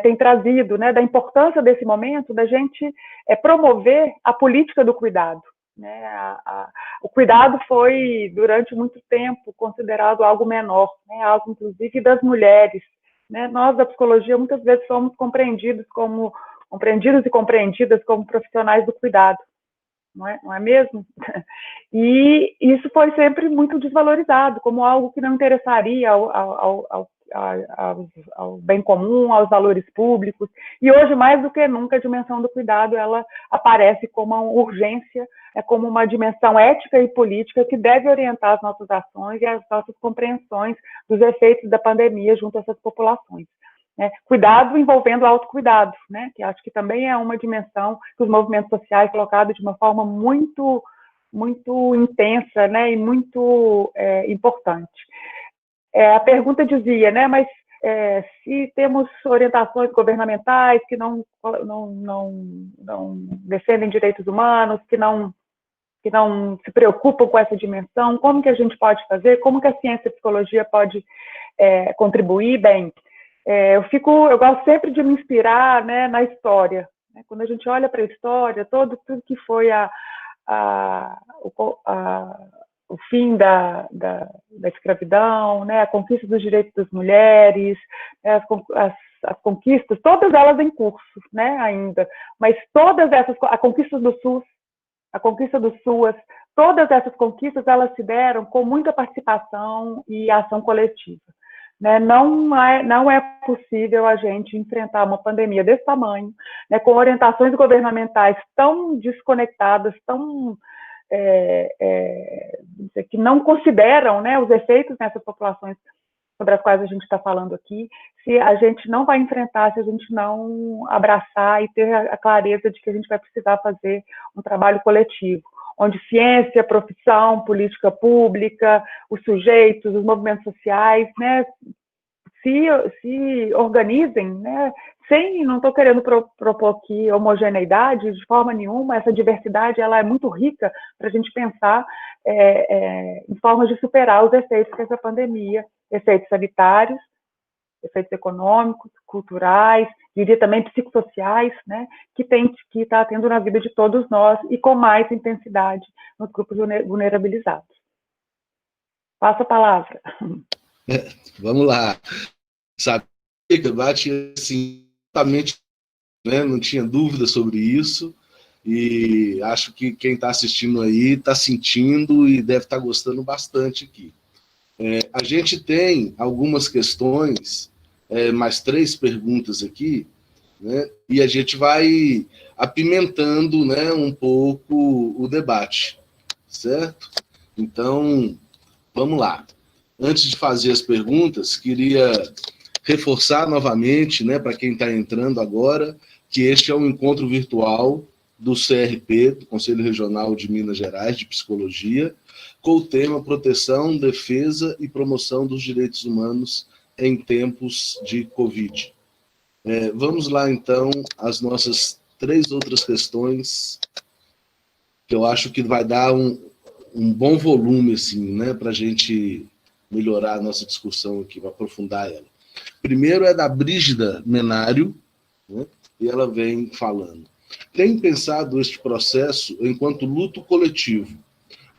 tem trazido, né, da importância desse momento da gente promover a política do cuidado. Né? O cuidado foi, durante muito tempo, considerado algo menor, né? Algo, inclusive, das mulheres. Né? Nós, da psicologia, muitas vezes somos compreendidos e compreendidas como profissionais do cuidado. Não é mesmo? E isso foi sempre muito desvalorizado, como algo que não interessaria ao bem comum, aos valores públicos. E hoje, mais do que nunca, a dimensão do cuidado ela aparece como uma urgência, como uma dimensão ética e política que deve orientar as nossas ações e as nossas compreensões dos efeitos da pandemia junto a essas populações. Cuidado envolvendo autocuidado, né? Que acho que também é uma dimensão que os movimentos sociais colocaram de uma forma muito, muito intensa, né? E muito importante. A pergunta dizia, né? Mas se temos orientações governamentais que não defendem direitos humanos, que não se preocupam com essa dimensão, como que a gente pode fazer? Como que a ciência e a psicologia pode contribuir? Bem, eu gosto sempre de me inspirar, né, na história. Né? Quando a gente olha para a história, tudo que foi o fim da escravidão, né, a conquista dos direitos das mulheres, as conquistas, todas elas em curso, né, ainda, mas todas essas, a conquista do SUS, a conquista do SUAS, todas essas conquistas, elas se deram com muita participação e ação coletiva. Né? Não é possível a gente enfrentar uma pandemia desse tamanho, né, com orientações governamentais tão desconectadas, que não consideram, né, os efeitos nessas populações sobre as quais a gente está falando aqui, se a gente não vai enfrentar, se a gente não abraçar e ter a clareza de que a gente vai precisar fazer um trabalho coletivo, onde ciência, profissão, política pública, os sujeitos, os movimentos sociais, né, se organizem, né, não estou querendo propor aqui homogeneidade de forma nenhuma, essa diversidade ela é muito rica para a gente pensar em formas de superar os efeitos que essa pandemia, efeitos sanitários, efeitos econômicos, culturais, diria também psicossociais, né, que está tendo na vida de todos nós e com mais intensidade nos grupos vulnerabilizados. Passo a palavra. Vamos lá. Sabia que eu bati assim, exatamente, né, não tinha dúvida sobre isso, e acho que quem está assistindo aí está sentindo e deve estar gostando bastante aqui. A gente tem algumas questões, mais 3 perguntas aqui, né, e a gente vai apimentando, né, um pouco o debate, certo? Então, vamos lá. Antes de fazer as perguntas, queria reforçar novamente, né, para quem está entrando agora, que este é um encontro virtual do CRP, do Conselho Regional de Minas Gerais, de Psicologia, com o tema Proteção, Defesa e Promoção dos Direitos Humanos em Tempos de Covid. Vamos lá, então, às nossas 3 outras questões, que eu acho que vai dar um bom volume, assim, né, para a gente melhorar a nossa discussão aqui, para aprofundar ela. Primeiro é da Brígida Menário, né, e ela vem falando. Tem pensado este processo enquanto luto coletivo,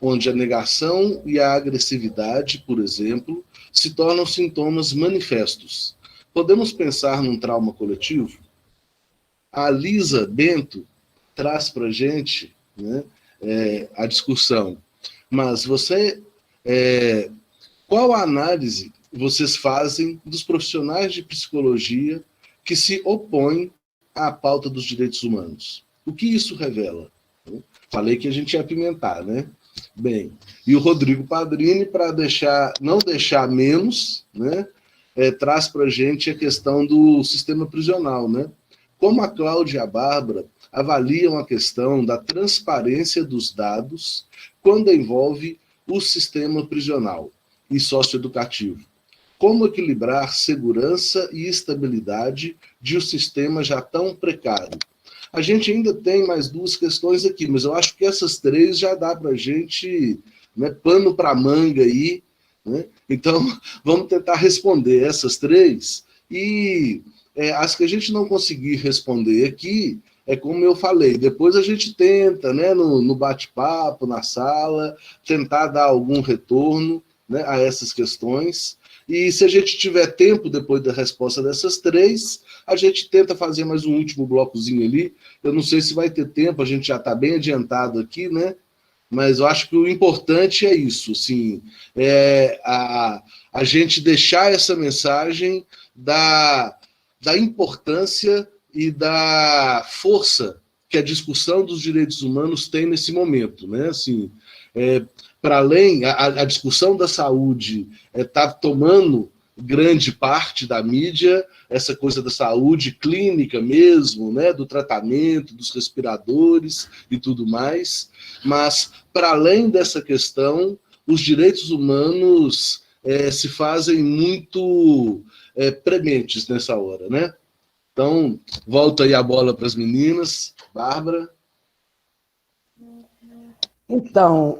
onde a negação e a agressividade, por exemplo, se tornam sintomas manifestos. Podemos pensar num trauma coletivo? A Lisa Bento traz para a gente, né, a discussão. Mas qual a análise vocês fazem dos profissionais de psicologia que se opõem à pauta dos direitos humanos? O que isso revela? Falei que a gente ia apimentar, né? Bem, e o Rodrigo Padrini, para não deixar menos, né, traz para a gente a questão do sistema prisional, né? Como a Cláudia e a Bárbara avaliam a questão da transparência dos dados quando envolve o sistema prisional e socioeducativo? como equilibrar segurança e estabilidade de um sistema já tão precário. A gente ainda tem mais duas questões aqui, mas eu acho que essas três já dá para a gente, né, pano para manga aí, né? Então, vamos tentar responder essas três, e as que a gente não conseguir responder aqui, como eu falei, depois a gente tenta, né, no bate-papo, na sala, tentar dar algum retorno, né, a essas questões. E se a gente tiver tempo depois da resposta dessas três, a gente tenta fazer mais um último blocozinho ali. Eu não sei se vai ter tempo, a gente já está bem adiantado aqui, né? Mas eu acho que o importante é isso, assim, a gente deixar essa mensagem da importância e da força que a discussão dos direitos humanos tem nesse momento, né? Assim, para além, a discussão da saúde está tomando grande parte da mídia, essa coisa da saúde clínica mesmo, né, do tratamento, dos respiradores e tudo mais, mas, para além dessa questão, os direitos humanos se fazem muito prementes nessa hora, né? Então, volto aí a bola para as meninas. Bárbara? Então,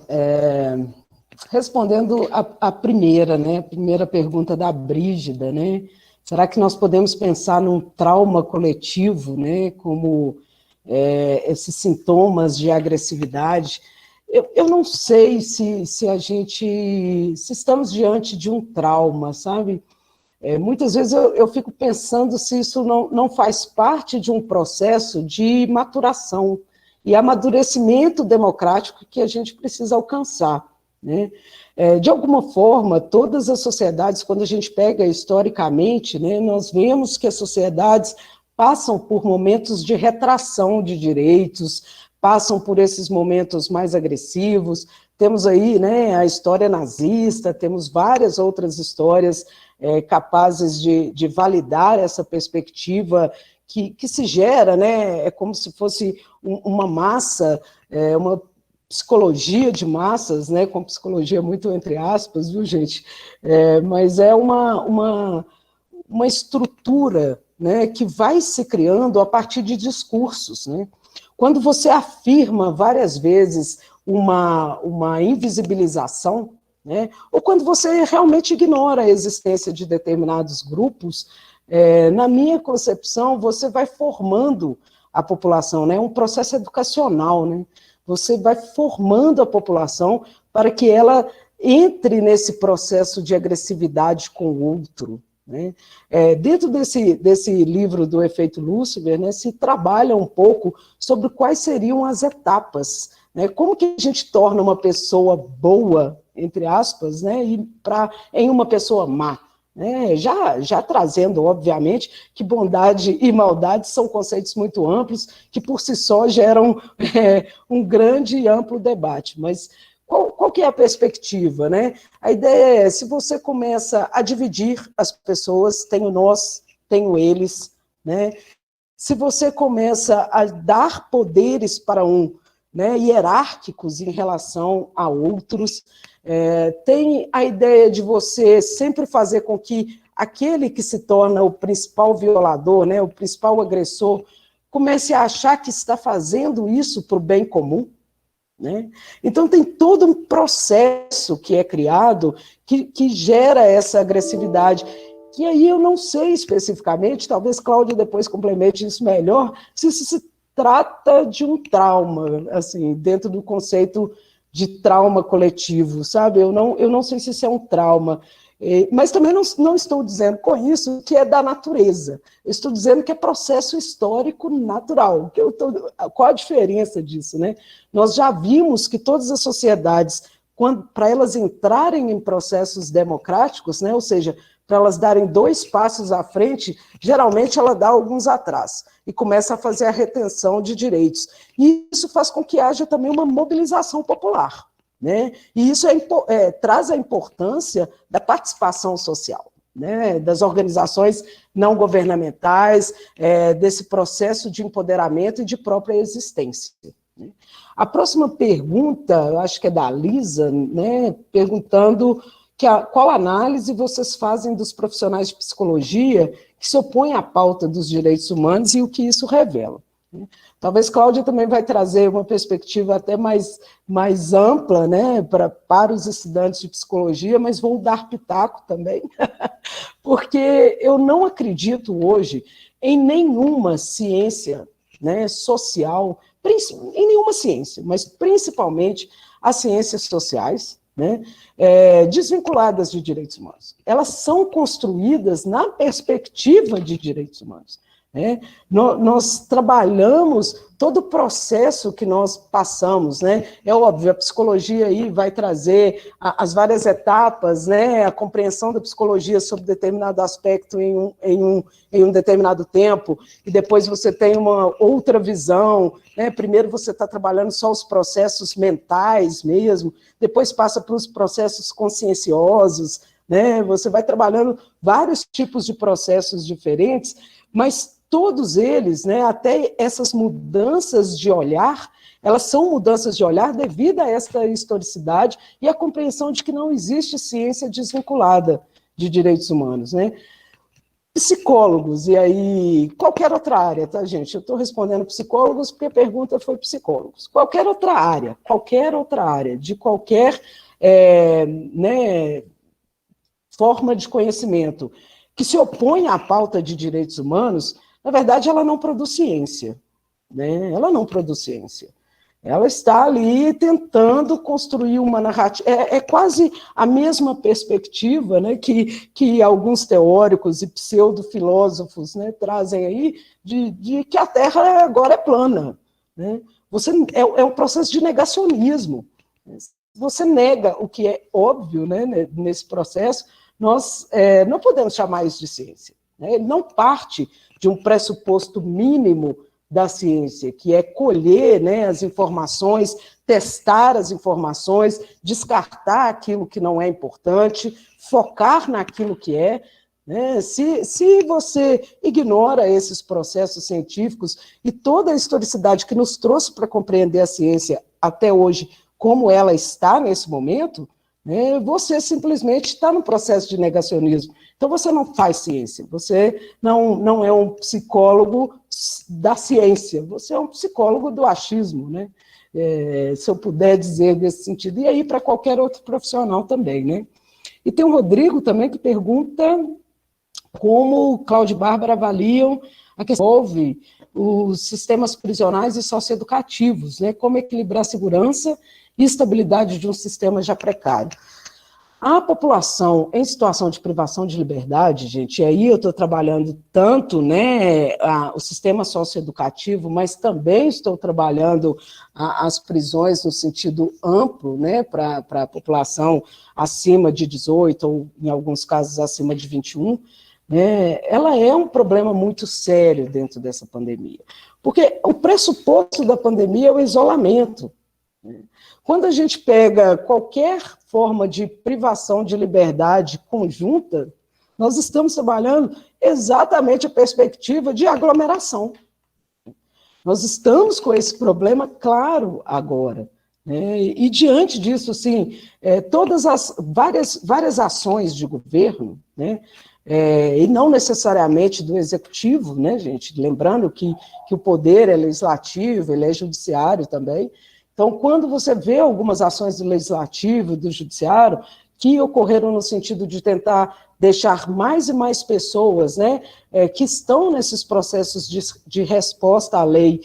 respondendo a primeira, né, a primeira pergunta da Brígida, né, será que nós podemos pensar num trauma coletivo, né, como esses sintomas de agressividade? Eu não sei se estamos diante de um trauma, sabe? Muitas vezes eu fico pensando se isso não faz parte de um processo de maturação e amadurecimento democrático que a gente precisa alcançar, né? De alguma forma, todas as sociedades, quando a gente pega historicamente, né, nós vemos que as sociedades passam por momentos de retração de direitos, passam por esses momentos mais agressivos. Temos aí, né, a história nazista, temos várias outras histórias capazes de validar essa perspectiva que se gera, né, é como se fosse uma massa, uma psicologia de massas, né, com psicologia muito entre aspas, viu, gente? Mas é uma estrutura, né, que vai se criando a partir de discursos, né? Quando você afirma várias vezes uma invisibilização, né, ou quando você realmente ignora a existência de determinados grupos, na minha concepção, você vai formando a população, né, um processo educacional, né? Você vai formando a população para que ela entre nesse processo de agressividade com o outro, né? Dentro desse livro do Efeito Lúcifer, né, se trabalha um pouco sobre quais seriam as etapas, né? Como que a gente torna uma pessoa boa, entre aspas, né, em uma pessoa má, né? Já trazendo, obviamente, que bondade e maldade são conceitos muito amplos, que por si só geram um grande e amplo debate, mas qual que é a perspectiva, né? A ideia é, se você começa a dividir as pessoas, tenho nós, tenho eles, né? Se você começa a dar poderes para né, hierárquicos em relação a outros, tem a ideia de você sempre fazer com que aquele que se torna o principal violador, né, o principal agressor, comece a achar que está fazendo isso para o bem comum, né? Então tem todo um processo que é criado que gera essa agressividade, que aí eu não sei especificamente, talvez Cláudia depois complemente isso melhor, se isso se trata de um trauma, assim, dentro do conceito de trauma coletivo, sabe? Eu não sei se isso é um trauma, mas também não estou dizendo com isso que é da natureza, eu estou dizendo que é processo histórico natural. Qual a diferença disso, né? Nós já vimos que todas as sociedades, para elas entrarem em processos democráticos, né, ou seja, para elas darem 2 passos à frente, geralmente ela dá alguns atrás e começa a fazer a retenção de direitos. E isso faz com que haja também uma mobilização popular, né? E isso traz a importância da participação social, né? Das organizações não governamentais, desse processo de empoderamento e de própria existência, né? A próxima pergunta, eu acho que é da Lisa, né, perguntando qual análise vocês fazem dos profissionais de psicologia que se opõem à pauta dos direitos humanos e o que isso revela? Talvez Cláudia também vai trazer uma perspectiva até mais ampla, né, para os estudantes de psicologia, mas vou dar pitaco também, porque eu não acredito hoje em nenhuma ciência, né, social, em nenhuma ciência, mas principalmente as ciências sociais, né, desvinculadas de direitos humanos. Elas são construídas na perspectiva de direitos humanos. Né? Nós trabalhamos todo o processo que nós passamos, né? É óbvio, a psicologia aí vai trazer as várias etapas, né? A compreensão da psicologia sobre determinado aspecto em um determinado tempo, e depois você tem uma outra visão, né? Primeiro você está trabalhando só os processos mentais mesmo, depois passa para os processos conscienciosos, né? Você vai trabalhando vários tipos de processos diferentes, mas todos eles, né, até essas mudanças de olhar, elas são mudanças de olhar devido a esta historicidade e a compreensão de que não existe ciência desvinculada de direitos humanos, né? Psicólogos, e aí, qualquer outra área, tá, gente? Eu estou respondendo psicólogos porque a pergunta foi psicólogos. Qualquer outra área, de qualquer né, forma de conhecimento que se opõe à pauta de direitos humanos, na verdade, ela não produz ciência, né? Ela não produz ciência. Ela está ali tentando construir uma narrativa. É quase a mesma perspectiva, né, que alguns teóricos e pseudofilósofos, né, trazem aí, de que a Terra agora é plana. Né? É um processo de negacionismo. Você nega o que é óbvio, né, nesse processo, nós não podemos chamar isso de ciência. Né? Ele não parte de um pressuposto mínimo da ciência, que é colher, né, as informações, testar as informações, descartar aquilo que não é importante, focar naquilo que é. Né? Se você ignora esses processos científicos e toda a historicidade que nos trouxe para compreender a ciência até hoje, como ela está nesse momento, né, você simplesmente está no processo de negacionismo. Então, você não faz ciência, você não é um psicólogo da ciência, você é um psicólogo do achismo, né? Se eu puder dizer nesse sentido, e aí para qualquer outro profissional também, né? E tem o Rodrigo também que pergunta como Cláudia e Bárbara avaliam a questão que envolve os sistemas prisionais e socioeducativos, né? Como equilibrar a segurança e estabilidade de um sistema já precário. A população em situação de privação de liberdade, gente, e aí eu estou trabalhando tanto, né, o sistema socioeducativo, mas também estou trabalhando as prisões no sentido amplo, né, para a população acima de 18, ou em alguns casos acima de 21, né, ela é um problema muito sério dentro dessa pandemia. Porque o pressuposto da pandemia é o isolamento. Né? Quando a gente pega qualquer forma de privação de liberdade conjunta, nós estamos trabalhando exatamente a perspectiva de aglomeração. Nós estamos com esse problema claro agora. Né? E diante disso, assim, todas as várias ações de governo, né? E não necessariamente do executivo, né, gente? Lembrando que o poder é legislativo, ele é judiciário também. Então, quando você vê algumas ações do legislativo e do judiciário que ocorreram no sentido de tentar deixar mais e mais pessoas, né, que estão nesses processos de resposta à lei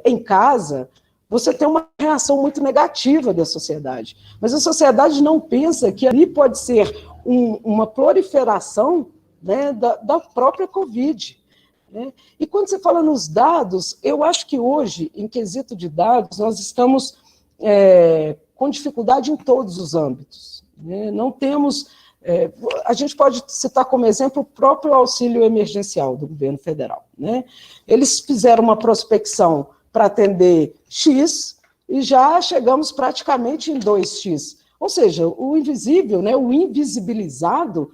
em casa, você tem uma reação muito negativa da sociedade. Mas a sociedade não pensa que ali pode ser uma proliferação, né, da própria Covid. Né? E quando você fala nos dados, eu acho que hoje, em quesito de dados, nós estamos com dificuldade em todos os âmbitos. Né? Não temos... a gente pode citar como exemplo o próprio auxílio emergencial do governo federal. Né? Eles fizeram uma prospecção para atender X e já chegamos praticamente em 2X. Ou seja, o invisível, né, o invisibilizado,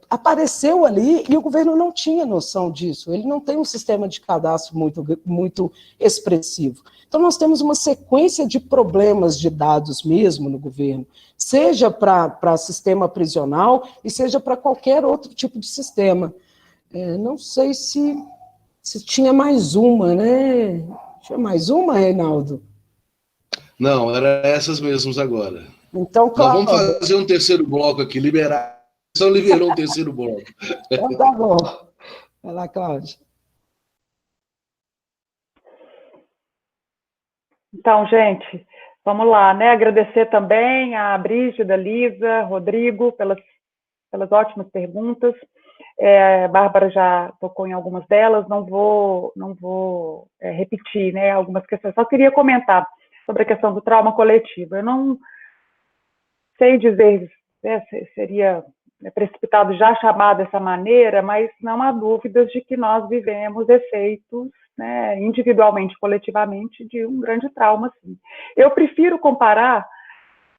apareceu ali e o governo não tinha noção disso. Ele não tem um sistema de cadastro muito expressivo. Então, nós temos uma sequência de problemas de dados mesmo no governo, seja para sistema prisional e seja para qualquer outro tipo de sistema. Não sei se tinha mais uma, né? Tinha mais uma, Reinaldo? Não, era essas mesmas agora. Então, Nós vamos Cláudia. fazer um terceiro bloco aqui, liberar. Só liberou um terceiro bloco. Então tá bom. Vai lá, Cláudia. Então, gente, vamos lá, né? Agradecer também a Brígida, Lisa, Rodrigo, pelas ótimas perguntas. A Bárbara já tocou em algumas delas, não vou repetir, né, algumas questões. Só queria comentar sobre a questão do trauma coletivo. Eu não sei dizer, né, seria precipitado já chamar dessa maneira, mas não há dúvidas de que nós vivemos efeitos, né, individualmente, coletivamente, de um grande trauma, sim. Eu prefiro comparar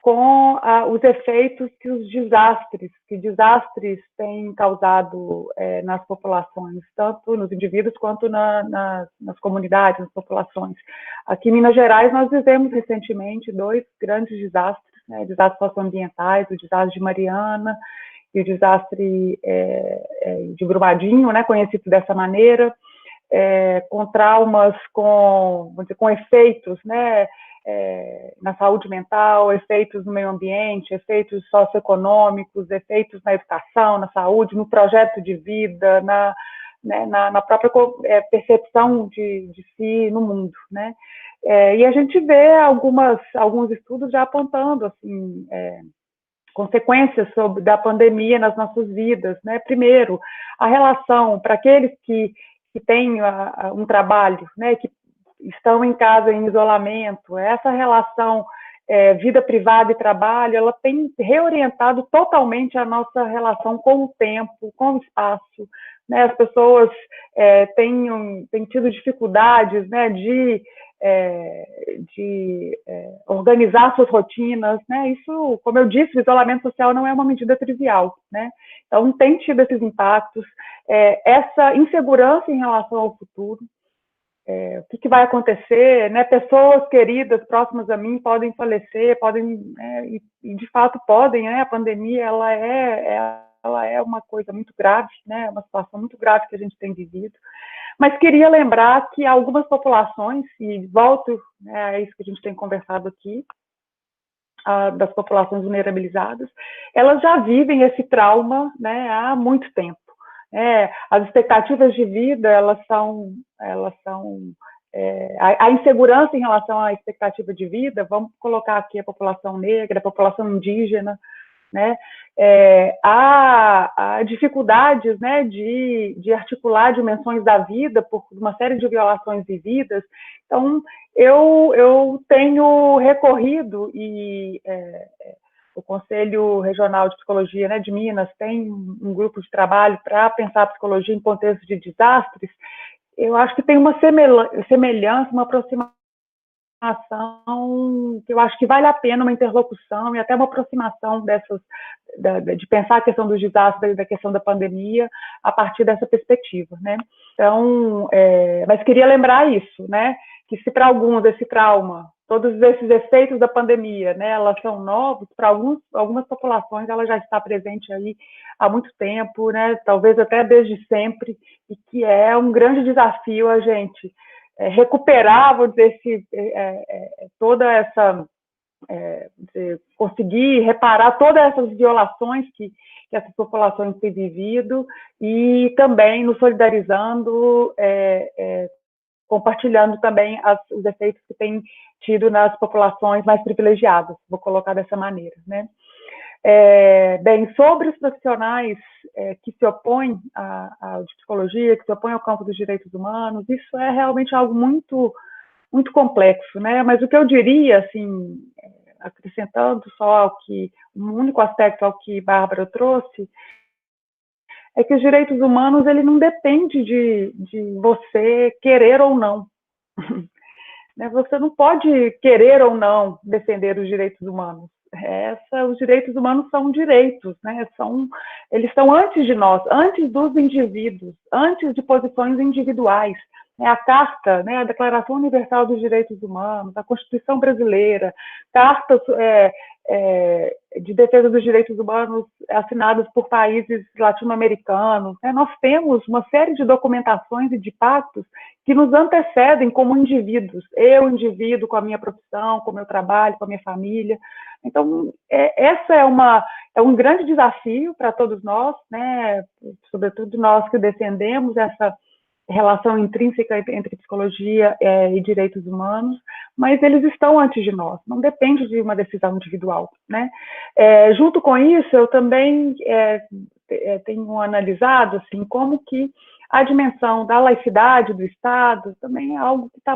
com os efeitos que desastres têm causado nas populações, tanto nos indivíduos quanto nas comunidades, nas populações. Aqui em Minas Gerais, nós vivemos recentemente 2 grandes desastres, né, desastres socioambientais, o desastre de Mariana e o desastre de Brumadinho, né, conhecido dessa maneira, com traumas, com efeitos, né, na saúde mental, efeitos no meio ambiente, efeitos socioeconômicos, efeitos na educação, na saúde, no projeto de vida, na própria percepção de si no mundo, né? E a gente vê alguns estudos já apontando assim, consequências da pandemia nas nossas vidas, né? Primeiro, a relação para aqueles que têm um trabalho, né, que estão em casa em isolamento, essa relação vida privada e trabalho, ela tem reorientado totalmente a nossa relação com o tempo, com o espaço, né? As pessoas têm tido dificuldades, né, de organizar suas rotinas, né? Isso, como eu disse, o isolamento social não é uma medida trivial, né? Então, tem tido esses impactos, essa insegurança em relação ao futuro, o que vai acontecer, né? Pessoas queridas, próximas a mim, podem falecer, e de fato podem, né? A pandemia, ela é uma coisa muito grave, né? Uma situação muito grave que a gente tem vivido. Mas queria lembrar que algumas populações, e volto, né, a isso que a gente tem conversado aqui, das populações vulnerabilizadas, elas já vivem esse trauma, né, há muito tempo. As expectativas de vida, a insegurança em relação à expectativa de vida, vamos colocar aqui a população negra, a população indígena, né? Há dificuldades, né, de articular dimensões da vida por uma série de violações vividas. Então, eu tenho recorrido, e o Conselho Regional de Psicologia, né, de Minas tem um grupo de trabalho para pensar a psicologia em contexto de desastres. Eu acho que tem uma semelhança, uma aproximação, que eu acho que vale a pena uma interlocução e até uma aproximação de pensar a questão dos desastres, da questão da pandemia, a partir dessa perspectiva, né? Então, mas queria lembrar isso, né? Que se para alguns esse trauma, todos esses efeitos da pandemia, né, elas são novos, para algumas populações ela já está presente aí há muito tempo, né? Talvez até desde sempre, e que é um grande desafio a gente recuperar, vou dizer, toda essa, conseguir reparar todas essas violações que essas populações têm vivido, e também nos solidarizando, compartilhando também os efeitos que tem tido nas populações mais privilegiadas, vou colocar dessa maneira, né? Bem, sobre os profissionais que se opõem à psicologia, que se opõem ao campo dos direitos humanos, isso é realmente algo muito, muito complexo, né? Mas o que eu diria, assim, acrescentando só um único aspecto ao que Bárbara trouxe, é que os direitos humanos, ele não depende de você querer ou não. Você não pode querer ou não defender os direitos humanos. Os direitos humanos são direitos, né? Eles estão antes de nós, antes dos indivíduos, antes de posições individuais. A Carta, né, a Declaração Universal dos Direitos Humanos, a Constituição Brasileira, cartas de defesa dos direitos humanos assinadas por países latino-americanos. Né? Nós temos uma série de documentações e de pactos que nos antecedem como indivíduos. Eu, indivíduo, com a minha profissão, com o meu trabalho, com a minha família. Então, essa é um grande desafio para todos nós, né? Sobretudo nós que defendemos essa relação intrínseca entre psicologia e direitos humanos, mas eles estão antes de nós, não depende de uma decisão individual, né? Junto com isso, eu também tenho analisado assim, como que a dimensão da laicidade do Estado também é algo que está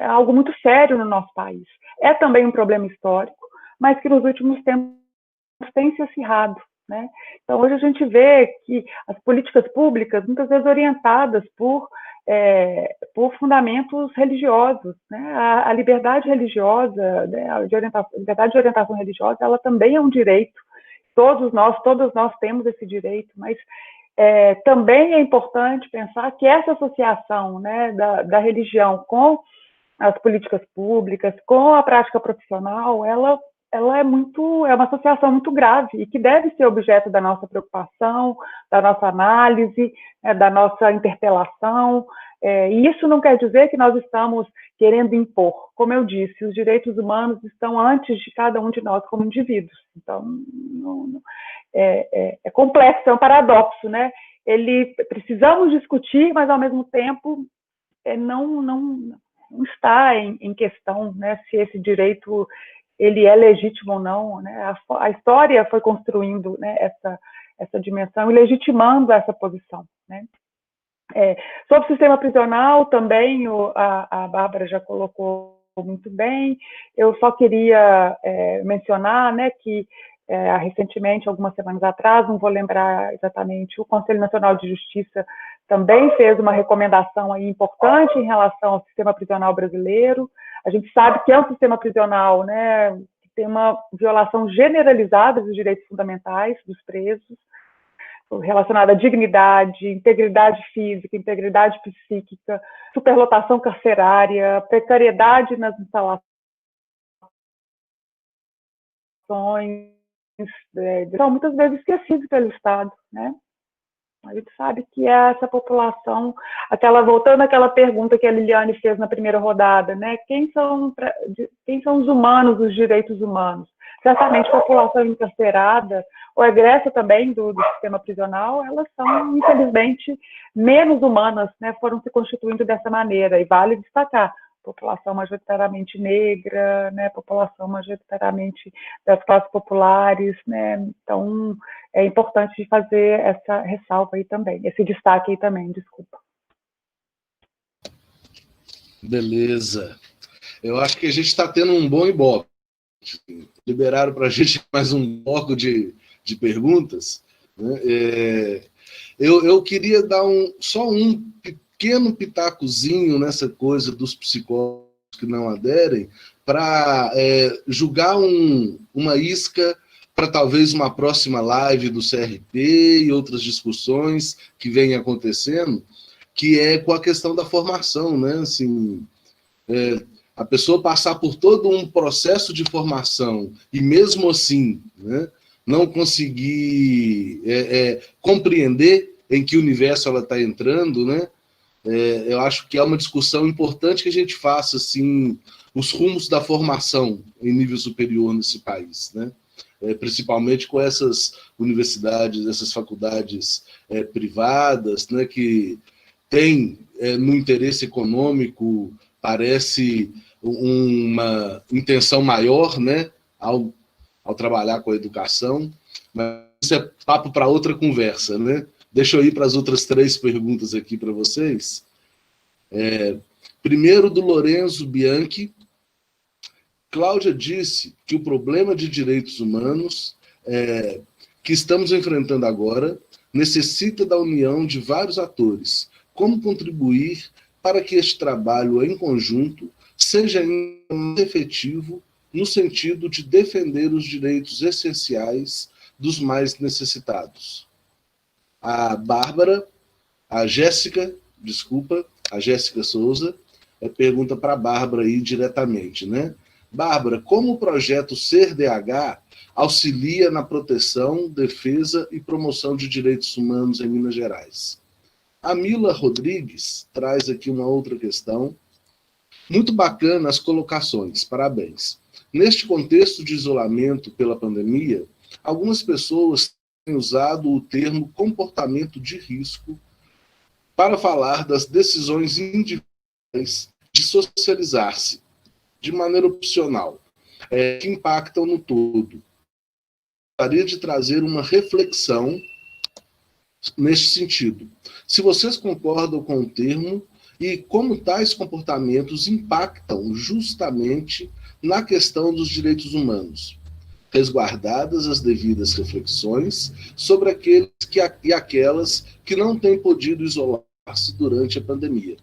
algo muito sério no nosso país. É também um problema histórico, mas que nos últimos tempos tem se acirrado. Né? Então, hoje a gente vê que as políticas públicas, muitas vezes orientadas por fundamentos religiosos, né? A liberdade religiosa, né? A liberdade de orientação religiosa, ela também é um direito. Todos nós temos esse direito, mas também é importante pensar que essa associação, né, da religião com as políticas públicas, com a prática profissional, ela é uma associação muito grave e que deve ser objeto da nossa preocupação, da nossa análise, da nossa interpelação. E isso não quer dizer que nós estamos querendo impor. Como eu disse, os direitos humanos estão antes de cada um de nós como indivíduos. Então, é complexo, é um paradoxo, né? Precisamos discutir, mas ao mesmo tempo não está em questão, né, se esse direito ele é legítimo ou não, né? A história foi construindo, né, essa dimensão e legitimando essa posição, né? Sobre o sistema prisional também a Bárbara já colocou muito bem. Eu só queria mencionar, né, que recentemente, algumas semanas atrás, não vou lembrar exatamente, o Conselho Nacional de Justiça também fez uma recomendação aí importante em relação ao sistema prisional brasileiro. A gente sabe que é um sistema prisional, né, que tem uma violação generalizada dos direitos fundamentais dos presos, relacionada à dignidade, integridade física, integridade psíquica, superlotação carcerária, precariedade nas instalações, são muitas vezes esquecidos pelo Estado, né? A gente sabe que essa população, voltando àquela pergunta que a Liliane fez na primeira rodada, né? Quem são os humanos, os direitos humanos? Certamente a população encarcerada, ou egressa também do sistema prisional, elas são, infelizmente, menos humanas, né? Foram se constituindo dessa maneira, e vale destacar, população majoritariamente negra, né, população majoritariamente das classes populares, né, então é importante fazer essa ressalva aí também, esse destaque aí também, desculpa. Beleza. Eu acho que a gente está tendo um bom ibope. Liberaram para a gente mais um bloco de perguntas. Né? Eu queria dar só um pequeno pitacozinho nessa coisa dos psicólogos que não aderem, para julgar uma isca para talvez uma próxima live do CRP e outras discussões que vêm acontecendo, que é com a questão da formação, né? Assim, a pessoa passar por todo um processo de formação e mesmo assim, né, não conseguir compreender em que universo ela está entrando, né? Eu acho que é uma discussão importante que a gente faça assim, os rumos da formação em nível superior nesse país, né? Principalmente com essas universidades, essas faculdades privadas, né, que têm no interesse econômico, parece uma intenção maior, né, ao trabalhar com a educação, mas isso é papo para outra conversa, né? Deixa eu ir para as outras 3 perguntas aqui para vocês. Primeiro, do Lorenzo Bianchi. Cláudia disse que o problema de direitos humanos que estamos enfrentando agora necessita da união de vários atores. Como contribuir para que este trabalho em conjunto seja ainda efetivo no sentido de defender os direitos essenciais dos mais necessitados? A Bárbara A Jéssica Souza, pergunta para a Bárbara aí diretamente, né? Bárbara, como o projeto SER-DH auxilia na proteção, defesa e promoção de direitos humanos em Minas Gerais? A Mila Rodrigues traz aqui uma outra questão. Muito bacana as colocações, parabéns. Neste contexto de isolamento pela pandemia, algumas pessoas têm usado o termo comportamento de risco para falar das decisões individuais de socializar-se de maneira opcional, que impactam no todo. Gostaria de trazer uma reflexão neste sentido. Se vocês concordam com o termo e como tais comportamentos impactam justamente na questão dos direitos humanos, resguardadas as devidas reflexões sobre aqueles e aquelas que não têm podido isolar-se durante a pandemia.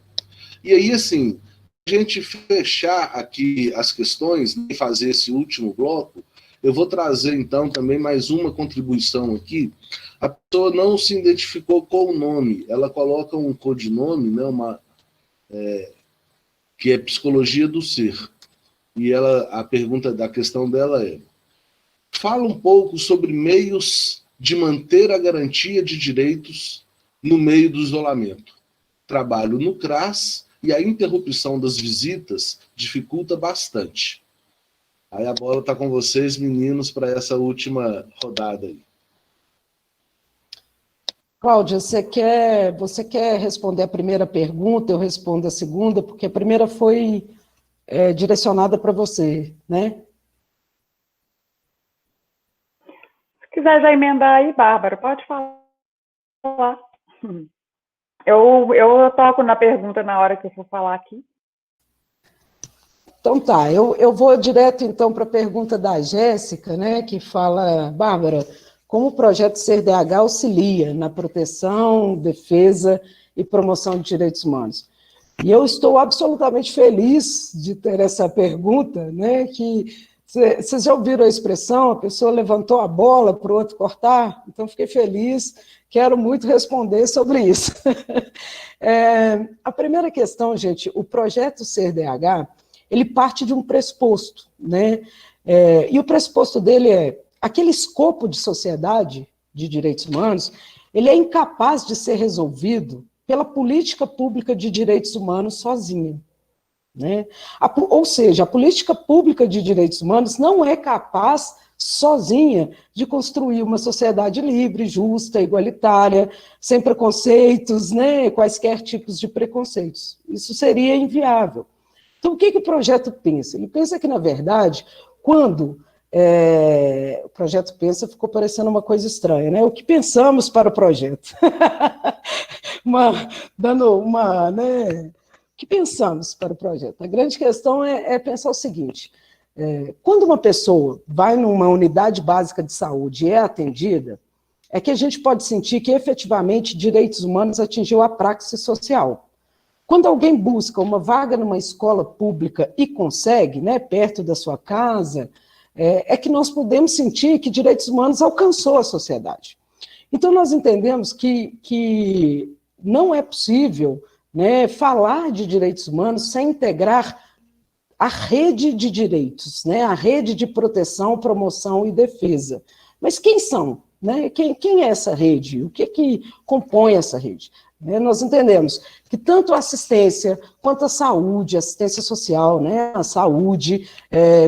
E aí, assim, a gente fechar aqui as questões e fazer esse último bloco, eu vou trazer, então, também mais uma contribuição aqui. A pessoa não se identificou com o nome, ela coloca um codinome, né, que é Psicologia do Ser. E a pergunta da questão dela é: fala um pouco sobre meios de manter a garantia de direitos no meio do isolamento. Trabalho no CRAS e a interrupção das visitas dificulta bastante. Aí a bola está com vocês, meninos, para essa última rodada aí. Cláudia, você quer responder a primeira pergunta, eu respondo a segunda, porque a primeira foi direcionada para você, né? Se quiser já emendar aí, Bárbara, pode falar. Eu toco na pergunta na hora que eu for falar aqui. Então tá, eu vou direto então para a pergunta da Jéssica, né, que fala, Bárbara, como o projeto SER-DH auxilia na proteção, defesa e promoção de direitos humanos? E eu estou absolutamente feliz de ter essa pergunta, né, que vocês já ouviram a expressão, a pessoa levantou a bola para o outro cortar? Então fiquei feliz, quero muito responder sobre isso. A primeira questão, gente, o projeto SER-DH, ele parte de um pressuposto, né? E o pressuposto dele é aquele escopo de sociedade de direitos humanos, ele é incapaz de ser resolvido pela política pública de direitos humanos sozinha, né? Ou seja, a política pública de direitos humanos não é capaz sozinha de construir uma sociedade livre, justa, igualitária, sem preconceitos, né? Quaisquer tipos de preconceitos. Isso seria inviável. Então, o que o projeto pensa? Ele pensa que, na verdade, quando o projeto pensa, ficou parecendo uma coisa estranha, né? O que pensamos para o projeto? O que pensamos para o projeto? A grande questão é pensar o seguinte: quando uma pessoa vai numa unidade básica de saúde e é atendida, é que a gente pode sentir que, efetivamente, direitos humanos atingiu a praxis social. Quando alguém busca uma vaga numa escola pública e consegue, né, perto da sua casa, é que nós podemos sentir que direitos humanos alcançou a sociedade. Então, nós entendemos que não é possível, né, falar de direitos humanos sem integrar a rede de direitos, né, a rede de proteção, promoção e defesa. Mas quem são? Né? Quem é essa rede? O que compõe essa rede? Nós entendemos que tanto a assistência, quanto a saúde, assistência social, né, a saúde,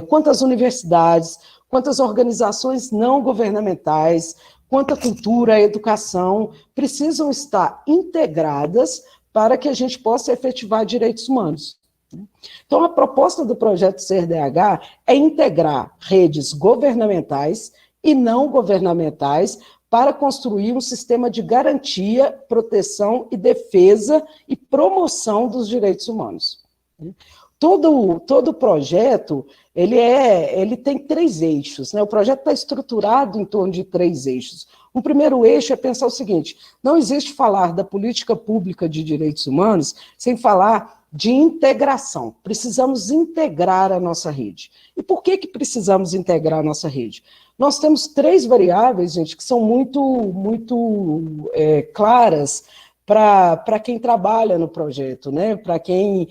quanto as universidades, quanto as organizações não governamentais, quanto a cultura, a educação, precisam estar integradas para que a gente possa efetivar direitos humanos. Então, a proposta do projeto SER-DH é integrar redes governamentais e não governamentais para construir um sistema de garantia, proteção e defesa e promoção dos direitos humanos. Todo projeto, ele tem 3 eixos, né? O projeto está estruturado em torno de 3 eixos. O primeiro eixo é pensar o seguinte: não existe falar da política pública de direitos humanos sem falar de integração. Precisamos integrar a nossa rede. E por que precisamos integrar a nossa rede? Nós temos 3 variáveis, gente, que são muito claras para quem trabalha no projeto, né? Para quem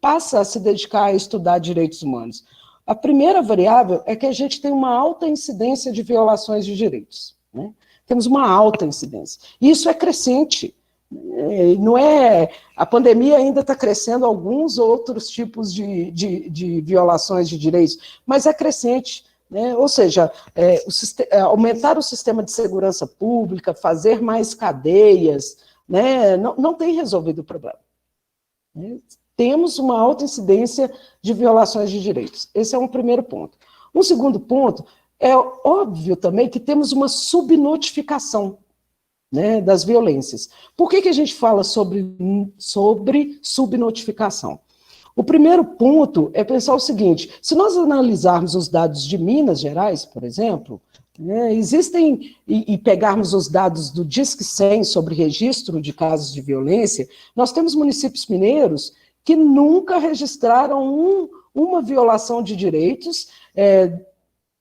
passa a se dedicar a estudar direitos humanos. A primeira variável é que a gente tem uma alta incidência de violações de direitos, né? Temos uma alta incidência. E isso é crescente. Não é, a pandemia ainda está crescendo alguns outros tipos de violações de direitos, mas é crescente, né? Ou seja, aumentar o sistema de segurança pública, fazer mais cadeias, né? Não tem resolvido o problema, né? Temos uma alta incidência de violações de direitos. Esse é um primeiro ponto. Um segundo ponto, é óbvio também que temos uma subnotificação, né, das violências. Por que a gente fala sobre subnotificação? O primeiro ponto é pensar o seguinte: se nós analisarmos os dados de Minas Gerais, por exemplo, né, existem, e pegarmos os dados do Disque 100 sobre registro de casos de violência, nós temos municípios mineiros que nunca registraram uma violação de direitos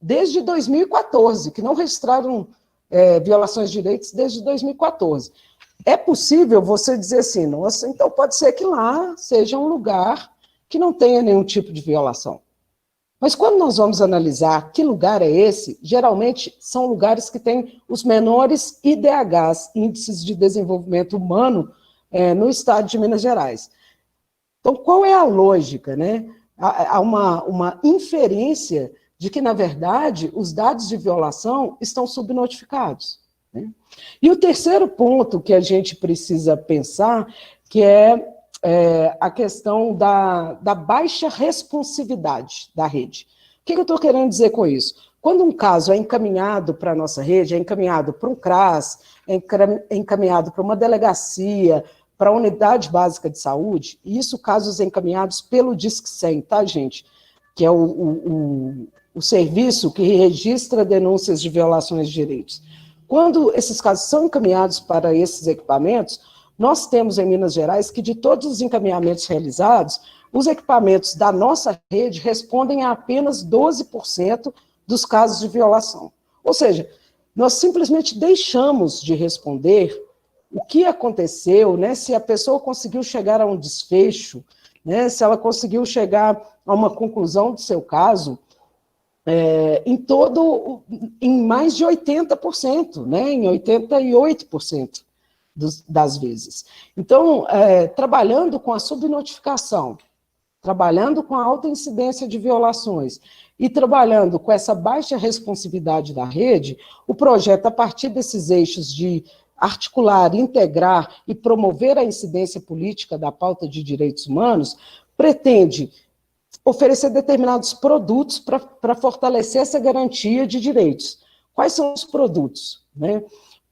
desde 2014, que não registraram violações de direitos desde 2014. É possível você dizer assim, nossa, então pode ser que lá seja um lugar que não tenha nenhum tipo de violação. Mas quando nós vamos analisar que lugar é esse, geralmente são lugares que têm os menores IDHs, Índices de Desenvolvimento Humano, no estado de Minas Gerais. Então, qual é a lógica, né? Há uma inferência de que, na verdade, os dados de violação estão subnotificados, né? E o terceiro ponto que a gente precisa pensar, que é a questão da baixa responsividade da rede. O que eu estou querendo dizer com isso? Quando um caso é encaminhado para a nossa rede, é encaminhado para um CRAS, é encaminhado para uma delegacia, para a unidade básica de saúde, e isso casos encaminhados pelo Disque 100, tá, gente? Que é o serviço que registra denúncias de violações de direitos. Quando esses casos são encaminhados para esses equipamentos, nós temos em Minas Gerais que de todos os encaminhamentos realizados, os equipamentos da nossa rede respondem a apenas 12% dos casos de violação. Ou seja, nós simplesmente deixamos de responder o que aconteceu, né, se a pessoa conseguiu chegar a um desfecho, né, se ela conseguiu chegar a uma conclusão do seu caso, em mais de 80%, né, em 88% das vezes. Então, trabalhando com a subnotificação, trabalhando com a alta incidência de violações e trabalhando com essa baixa responsividade da rede, o projeto, a partir desses eixos de articular, integrar e promover a incidência política da pauta de direitos humanos, pretende oferecer determinados produtos para fortalecer essa garantia de direitos. Quais são os produtos, né?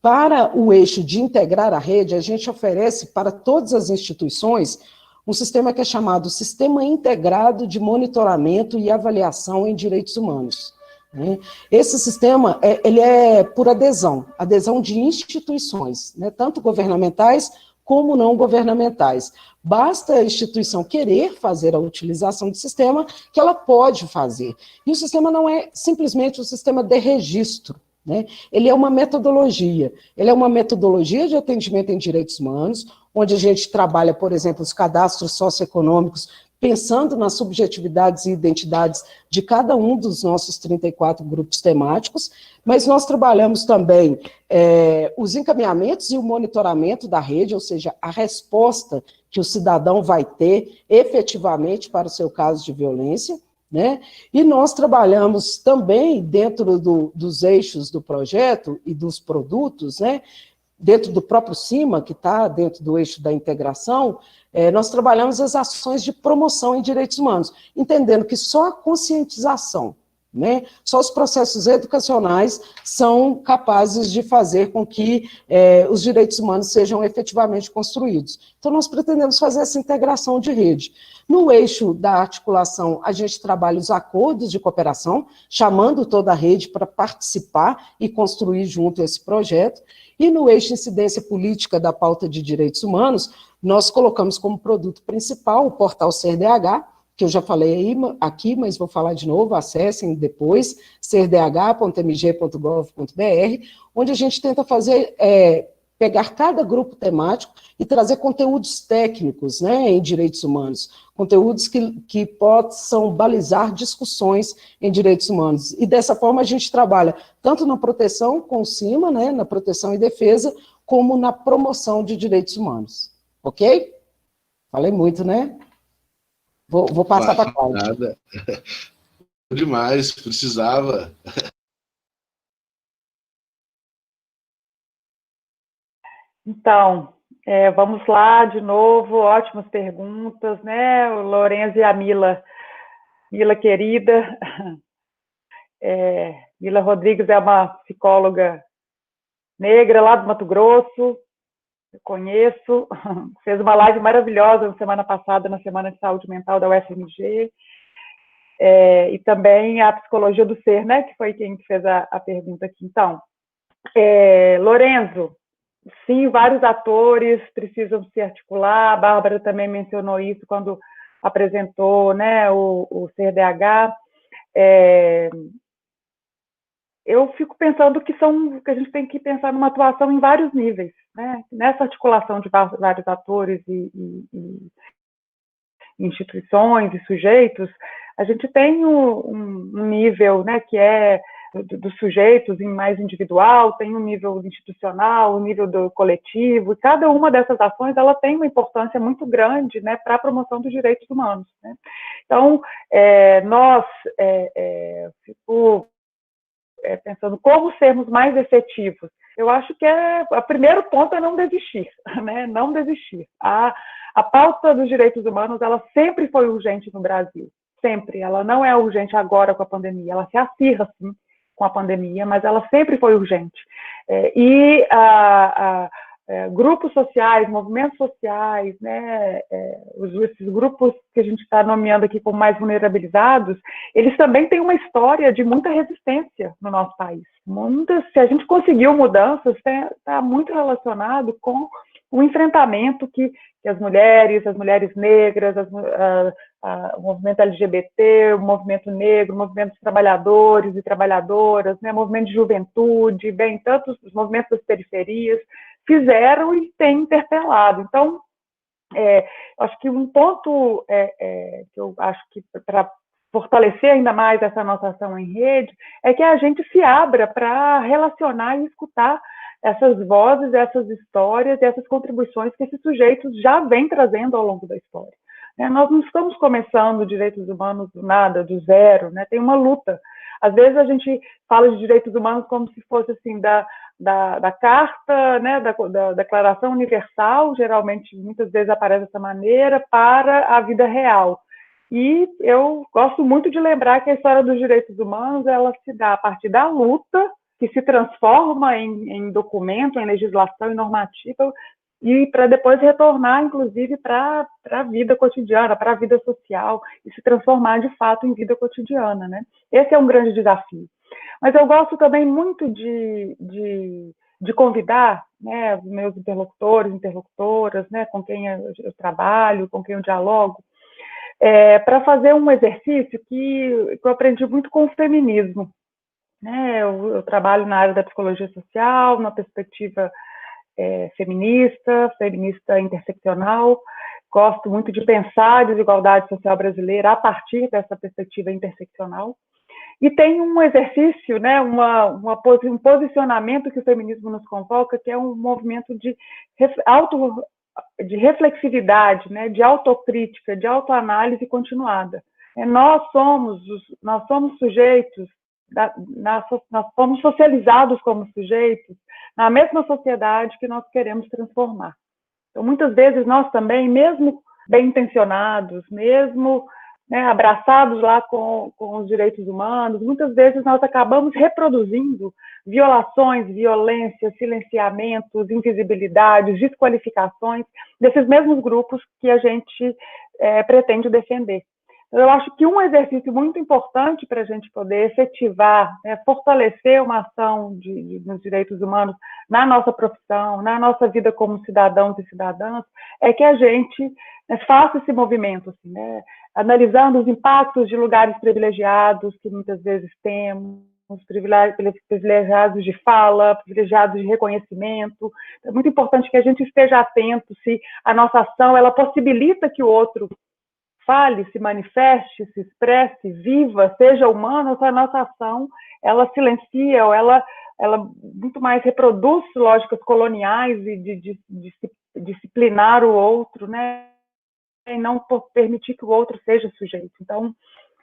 Para o eixo de integrar a rede, a gente oferece para todas as instituições um sistema que é chamado Sistema Integrado de Monitoramento e Avaliação em Direitos Humanos. Esse sistema, ele é por adesão de instituições, né, tanto governamentais como não governamentais. Basta a instituição querer fazer a utilização do sistema, que ela pode fazer. E o sistema não é simplesmente um sistema de registro, né? Ele é uma metodologia. Ele é uma metodologia de atendimento em direitos humanos, onde a gente trabalha, por exemplo, os cadastros socioeconômicos, pensando nas subjetividades e identidades de cada um dos nossos 34 grupos temáticos, mas nós trabalhamos também os encaminhamentos e o monitoramento da rede, ou seja, a resposta que o cidadão vai ter efetivamente para o seu caso de violência, né? E nós trabalhamos também dentro dos eixos do projeto e dos produtos, né? Dentro do próprio CIMA, que está dentro do eixo da integração, nós trabalhamos as ações de promoção em direitos humanos, entendendo que só a conscientização, né, só os processos educacionais são capazes de fazer com que os direitos humanos sejam efetivamente construídos. Então, nós pretendemos fazer essa integração de rede. No eixo da articulação, a gente trabalha os acordos de cooperação, chamando toda a rede para participar e construir junto esse projeto. E no eixo incidência política da pauta de direitos humanos, nós colocamos como produto principal o portal CERDH, que eu já falei aqui, mas vou falar de novo, acessem depois, cerdh.mg.gov.br, onde a gente tenta fazer pegar cada grupo temático e trazer conteúdos técnicos, né, em direitos humanos, conteúdos que possam balizar discussões em direitos humanos. E dessa forma a gente trabalha tanto na proteção com cima, né, na proteção e defesa, como na promoção de direitos humanos. Ok? Falei muito, né? Vou passar para a Cláudia. Nada. Demais, precisava. Então, vamos lá de novo, ótimas perguntas, né? O Lourenço e a Mila querida. Mila Rodrigues é uma psicóloga negra lá do Mato Grosso, eu conheço, fez uma live maravilhosa na semana passada, na Semana de Saúde Mental da UFMG, e também a Psicologia do Ser, né, que foi quem fez a pergunta aqui. Então, Lourenço, sim, vários atores precisam se articular, a Bárbara também mencionou isso quando apresentou, né, o CERDH. Eu fico pensando que a gente tem que pensar numa atuação em vários níveis, né? Nessa articulação de vários atores e instituições e sujeitos, a gente tem um nível, né, que é dos sujeitos em mais individual, tem um nível institucional, um nível do coletivo, e cada uma dessas ações ela tem uma importância muito grande, né, para a promoção dos direitos humanos, né? Então, fico pensando como sermos mais efetivos. Eu acho que o primeiro ponto é não desistir, né? Não desistir. A pauta dos direitos humanos, ela sempre foi urgente no Brasil, sempre. Ela não é urgente agora com a pandemia, ela se acirra, sim, com a pandemia, mas ela sempre foi urgente. Grupos sociais, movimentos sociais, né, esses grupos que a gente está nomeando aqui como mais vulnerabilizados, eles também têm uma história de muita resistência no nosso país. Se a gente conseguiu mudanças, está muito relacionado com o enfrentamento que as mulheres negras, o movimento LGBT, o movimento negro, o movimento dos trabalhadores e trabalhadoras, né, o movimento de juventude, bem, tantos os movimentos das periferias, fizeram e têm interpelado. Então, acho que um ponto que eu acho que para fortalecer ainda mais essa nossa ação em rede é que a gente se abra para relacionar e escutar essas vozes, essas histórias, essas contribuições que esses sujeitos já vêm trazendo ao longo da história. Nós não estamos começando direitos humanos do nada, do zero, né? Tem uma luta. Às vezes a gente fala de direitos humanos como se fosse assim da carta, né, da Declaração Universal, geralmente, muitas vezes aparece dessa maneira, para a vida real. E eu gosto muito de lembrar que a história dos direitos humanos, ela se dá a partir da luta, que se transforma em documento, em legislação e normativa, e para depois retornar, inclusive, para a vida cotidiana, para a vida social, e se transformar, de fato, em vida cotidiana, né? Esse é um grande desafio. Mas eu gosto também muito de convidar, né, os meus interlocutores, interlocutoras, né, com quem eu trabalho, com quem eu dialogo, para fazer um exercício que eu aprendi muito com o feminismo. Né? Eu trabalho na área da psicologia social, na perspectiva feminista interseccional. Gosto muito de pensar a desigualdade social brasileira a partir dessa perspectiva interseccional. E tem um exercício, né, um posicionamento que o feminismo nos convoca, que é um movimento de reflexividade, né, de autocrítica, de autoanálise continuada. Nós somos sujeitos, nós somos socializados como sujeitos na mesma sociedade que nós queremos transformar. Então, muitas vezes, nós também, mesmo bem intencionados, mesmo, né, abraçados lá com os direitos humanos, muitas vezes nós acabamos reproduzindo violações, violências, silenciamentos, invisibilidades, desqualificações desses mesmos grupos que a gente pretende defender. Eu acho que um exercício muito importante para a gente poder efetivar, fortalecer uma ação dos direitos humanos na nossa profissão, na nossa vida como cidadãos e cidadãs, é que a gente faça esse movimento, assim, né, analisando os impactos de lugares privilegiados que muitas vezes temos, os privilegiados de fala, privilegiados de reconhecimento. É muito importante que a gente esteja atento se a nossa ação ela possibilita que o outro fale, se manifeste, se expresse, viva, seja humano, ou se a nossa ação ela silencia ou ela muito mais reproduz lógicas coloniais e de disciplinar o outro, né? E não permitir que o outro seja sujeito. Então,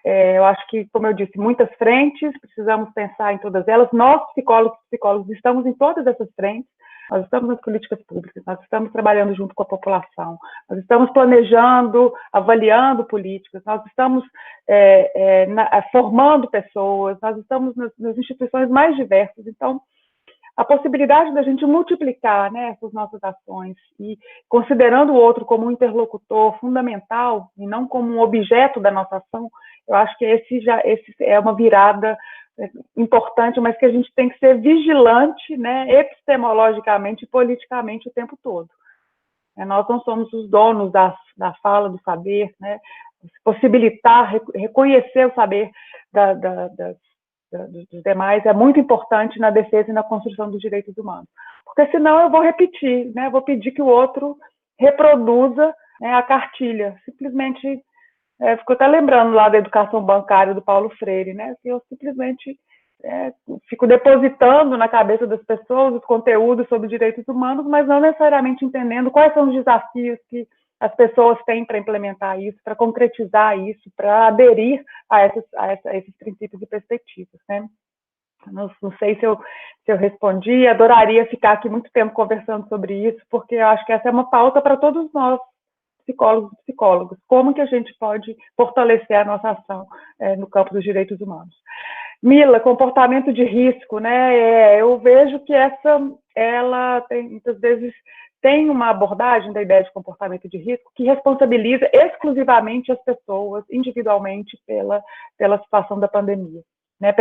eu acho que, como eu disse, muitas frentes, precisamos pensar em todas elas. Nós, psicólogos, estamos em todas essas frentes. Nós estamos nas políticas públicas, nós estamos trabalhando junto com a população, nós estamos planejando, avaliando políticas, nós estamos formando pessoas, nós estamos nas instituições mais diversas. Então, a possibilidade da gente multiplicar, né, essas nossas ações e considerando o outro como um interlocutor fundamental e não como um objeto da nossa ação, eu acho que esse é uma virada importante, mas que a gente tem que ser vigilante, né, epistemologicamente e politicamente o tempo todo. Nós não somos os donos da fala, do saber, né, possibilitar, reconhecer o saber dos demais é muito importante na defesa e na construção dos direitos humanos. Porque senão eu vou repetir, né, vou pedir que o outro reproduza, né, a cartilha, simplesmente. Fico até lembrando lá da educação bancária do Paulo Freire, né? Assim, eu simplesmente fico depositando na cabeça das pessoas os conteúdos sobre direitos humanos, mas não necessariamente entendendo quais são os desafios que as pessoas têm para implementar isso, para concretizar isso, para aderir a esses princípios e perspectivas, né? Não sei se eu respondi, adoraria ficar aqui muito tempo conversando sobre isso, porque eu acho que essa é uma pauta para todos nós, psicólogos, como que a gente pode fortalecer a nossa ação no campo dos direitos humanos. Mila, comportamento de risco, né? Eu vejo que ela muitas vezes tem uma abordagem da ideia de comportamento de risco que responsabiliza exclusivamente as pessoas individualmente pela situação da pandemia, né?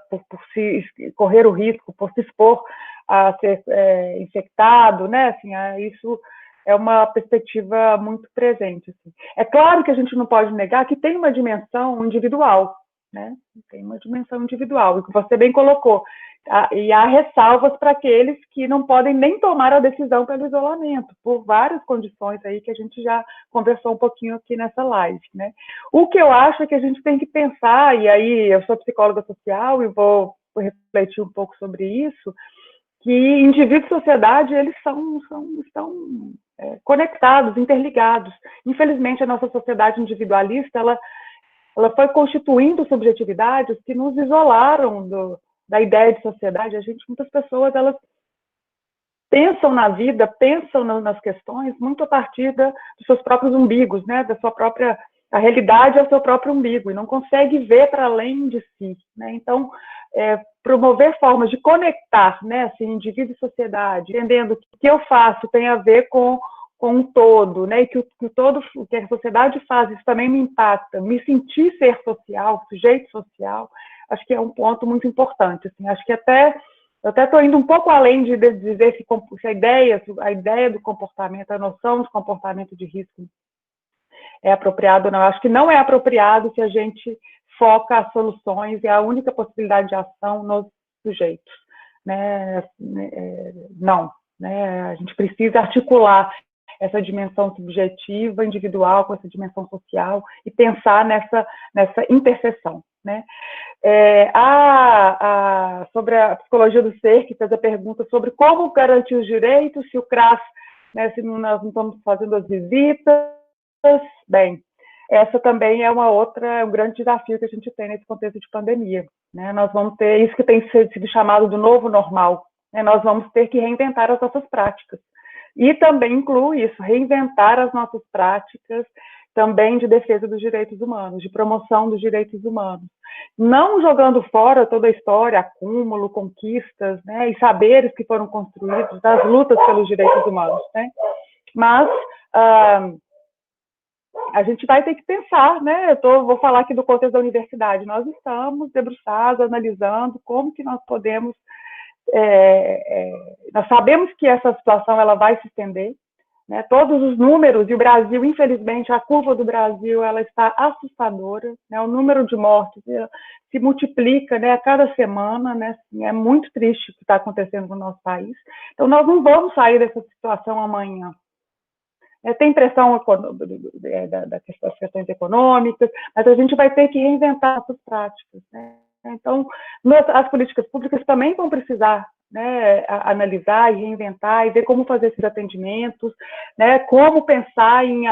Por se correr o risco, por se expor a ser infectado, né? Assim, isso é uma perspectiva muito presente. Assim. É claro que a gente não pode negar que tem uma dimensão individual, né? Tem uma dimensão individual, e que você bem colocou. E há ressalvas para aqueles que não podem nem tomar a decisão pelo isolamento, por várias condições aí que a gente já conversou um pouquinho aqui nessa live, né? O que eu acho é que a gente tem que pensar, e aí eu sou psicóloga social e vou refletir um pouco sobre isso, que indivíduo e sociedade, eles estão conectados, interligados. Infelizmente, a nossa sociedade individualista, ela foi constituindo subjetividades que nos isolaram da ideia de sociedade. Muitas pessoas, elas pensam na vida, pensam nas questões muito a partir dos seus próprios umbigos, né? Da sua própria... A realidade é o seu próprio umbigo, e não consegue ver para além de si, né? Então, promover formas de conectar, né, assim, indivíduo e sociedade, entendendo que o que eu faço tem a ver com um todo, né, e que o que a sociedade faz, isso também me impacta, me sentir ser social, sujeito social, acho que é um ponto muito importante, assim, acho que eu até estou indo um pouco além de dizer se a ideia do comportamento, a noção de comportamento de risco é apropriado ou não. Acho que não é apropriado se a gente foca as soluções e a única possibilidade de ação nos sujeitos, né? Não, né? A gente precisa articular essa dimensão subjetiva, individual, com essa dimensão social e pensar nessa interseção, né? Sobre a psicologia do ser, que fez a pergunta sobre como garantir os direitos, se o CRAS, né, se nós não estamos fazendo as visitas. Bem, essa também é um grande desafio que a gente tem nesse contexto de pandemia, né? Nós vamos ter isso que tem sido chamado do novo normal, né? Nós vamos ter que reinventar as nossas práticas. E também inclui isso, reinventar as nossas práticas também de defesa dos direitos humanos, de promoção dos direitos humanos. Não jogando fora toda a história, acúmulo, conquistas, né, e saberes que foram construídos das lutas pelos direitos humanos, né? Mas a gente vai ter que pensar, né? Vou falar aqui do contexto da universidade. Nós estamos debruçados, analisando como que nós podemos... nós sabemos que essa situação ela vai se estender, né? Todos os números, e o Brasil, infelizmente, a curva do Brasil, ela está assustadora, né? O número de mortes se multiplica, né, a cada semana, né? Assim, é muito triste o que está acontecendo no nosso país. Então, nós não vamos sair dessa situação amanhã. Tem pressão das questões econômicas, mas a gente vai ter que reinventar essas práticas, né? Então, as políticas públicas também vão precisar, né, analisar e reinventar e ver como fazer esses atendimentos, né, como pensar em...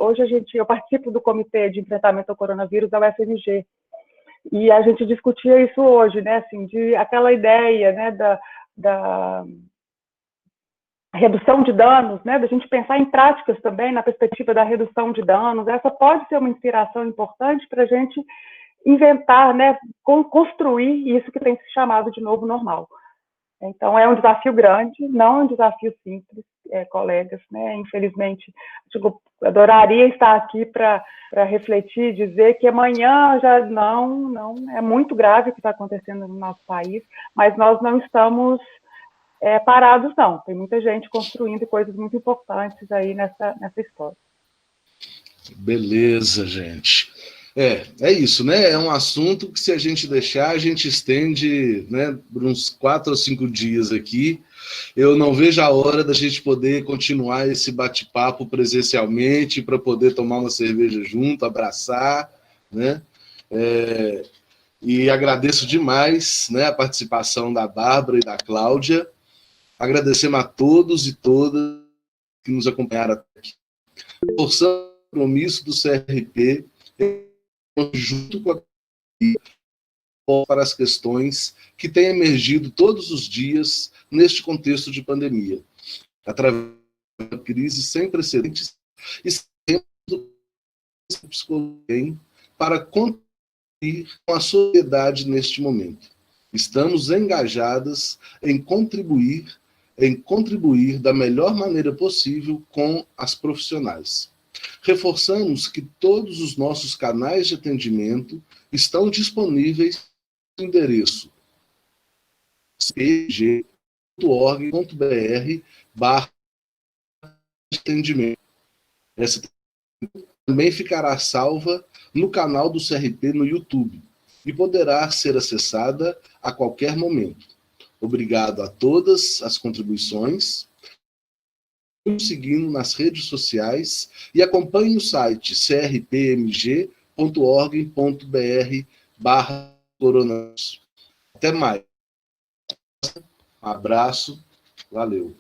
Hoje eu participo do Comitê de Enfrentamento ao Coronavírus da UFMG, e a gente discutia isso hoje, né, assim, de aquela ideia, né, da redução de danos, né, da gente pensar em práticas também na perspectiva da redução de danos. Essa pode ser uma inspiração importante para a gente inventar, né, construir isso que tem se chamado de novo normal. Então, é um desafio grande, não é um desafio simples, colegas, né? Infelizmente, eu adoraria estar aqui para refletir, dizer que amanhã já não, é muito grave o que está acontecendo no nosso país, mas nós não estamos parados, não. Tem muita gente construindo coisas muito importantes aí nessa história. Beleza, gente. É isso, né? É um assunto que, se a gente deixar, a gente estende, né, por uns 4 ou 5 dias aqui. Eu não vejo a hora da gente poder continuar esse bate-papo presencialmente, para poder tomar uma cerveja junto, abraçar, né? E agradeço demais, né, a participação da Bárbara e da Cláudia. Agradecemos a todos e todas que nos acompanharam aqui. Forçando o compromisso do CRP junto com a para as questões que têm emergido todos os dias neste contexto de pandemia, através de uma crise sem precedentes e sempre para contribuir com a sociedade neste momento. Estamos engajadas em contribuir da melhor maneira possível com as profissionais. Reforçamos que todos os nossos canais de atendimento estão disponíveis no endereço cg.org.br/atendimento. Essa também ficará salva no canal do CRP no YouTube e poderá ser acessada a qualquer momento. Obrigado a todas as contribuições. Seguindo nas redes sociais e acompanhe o site crpmg.org.br/coronavírus. Até mais. Um abraço. Valeu.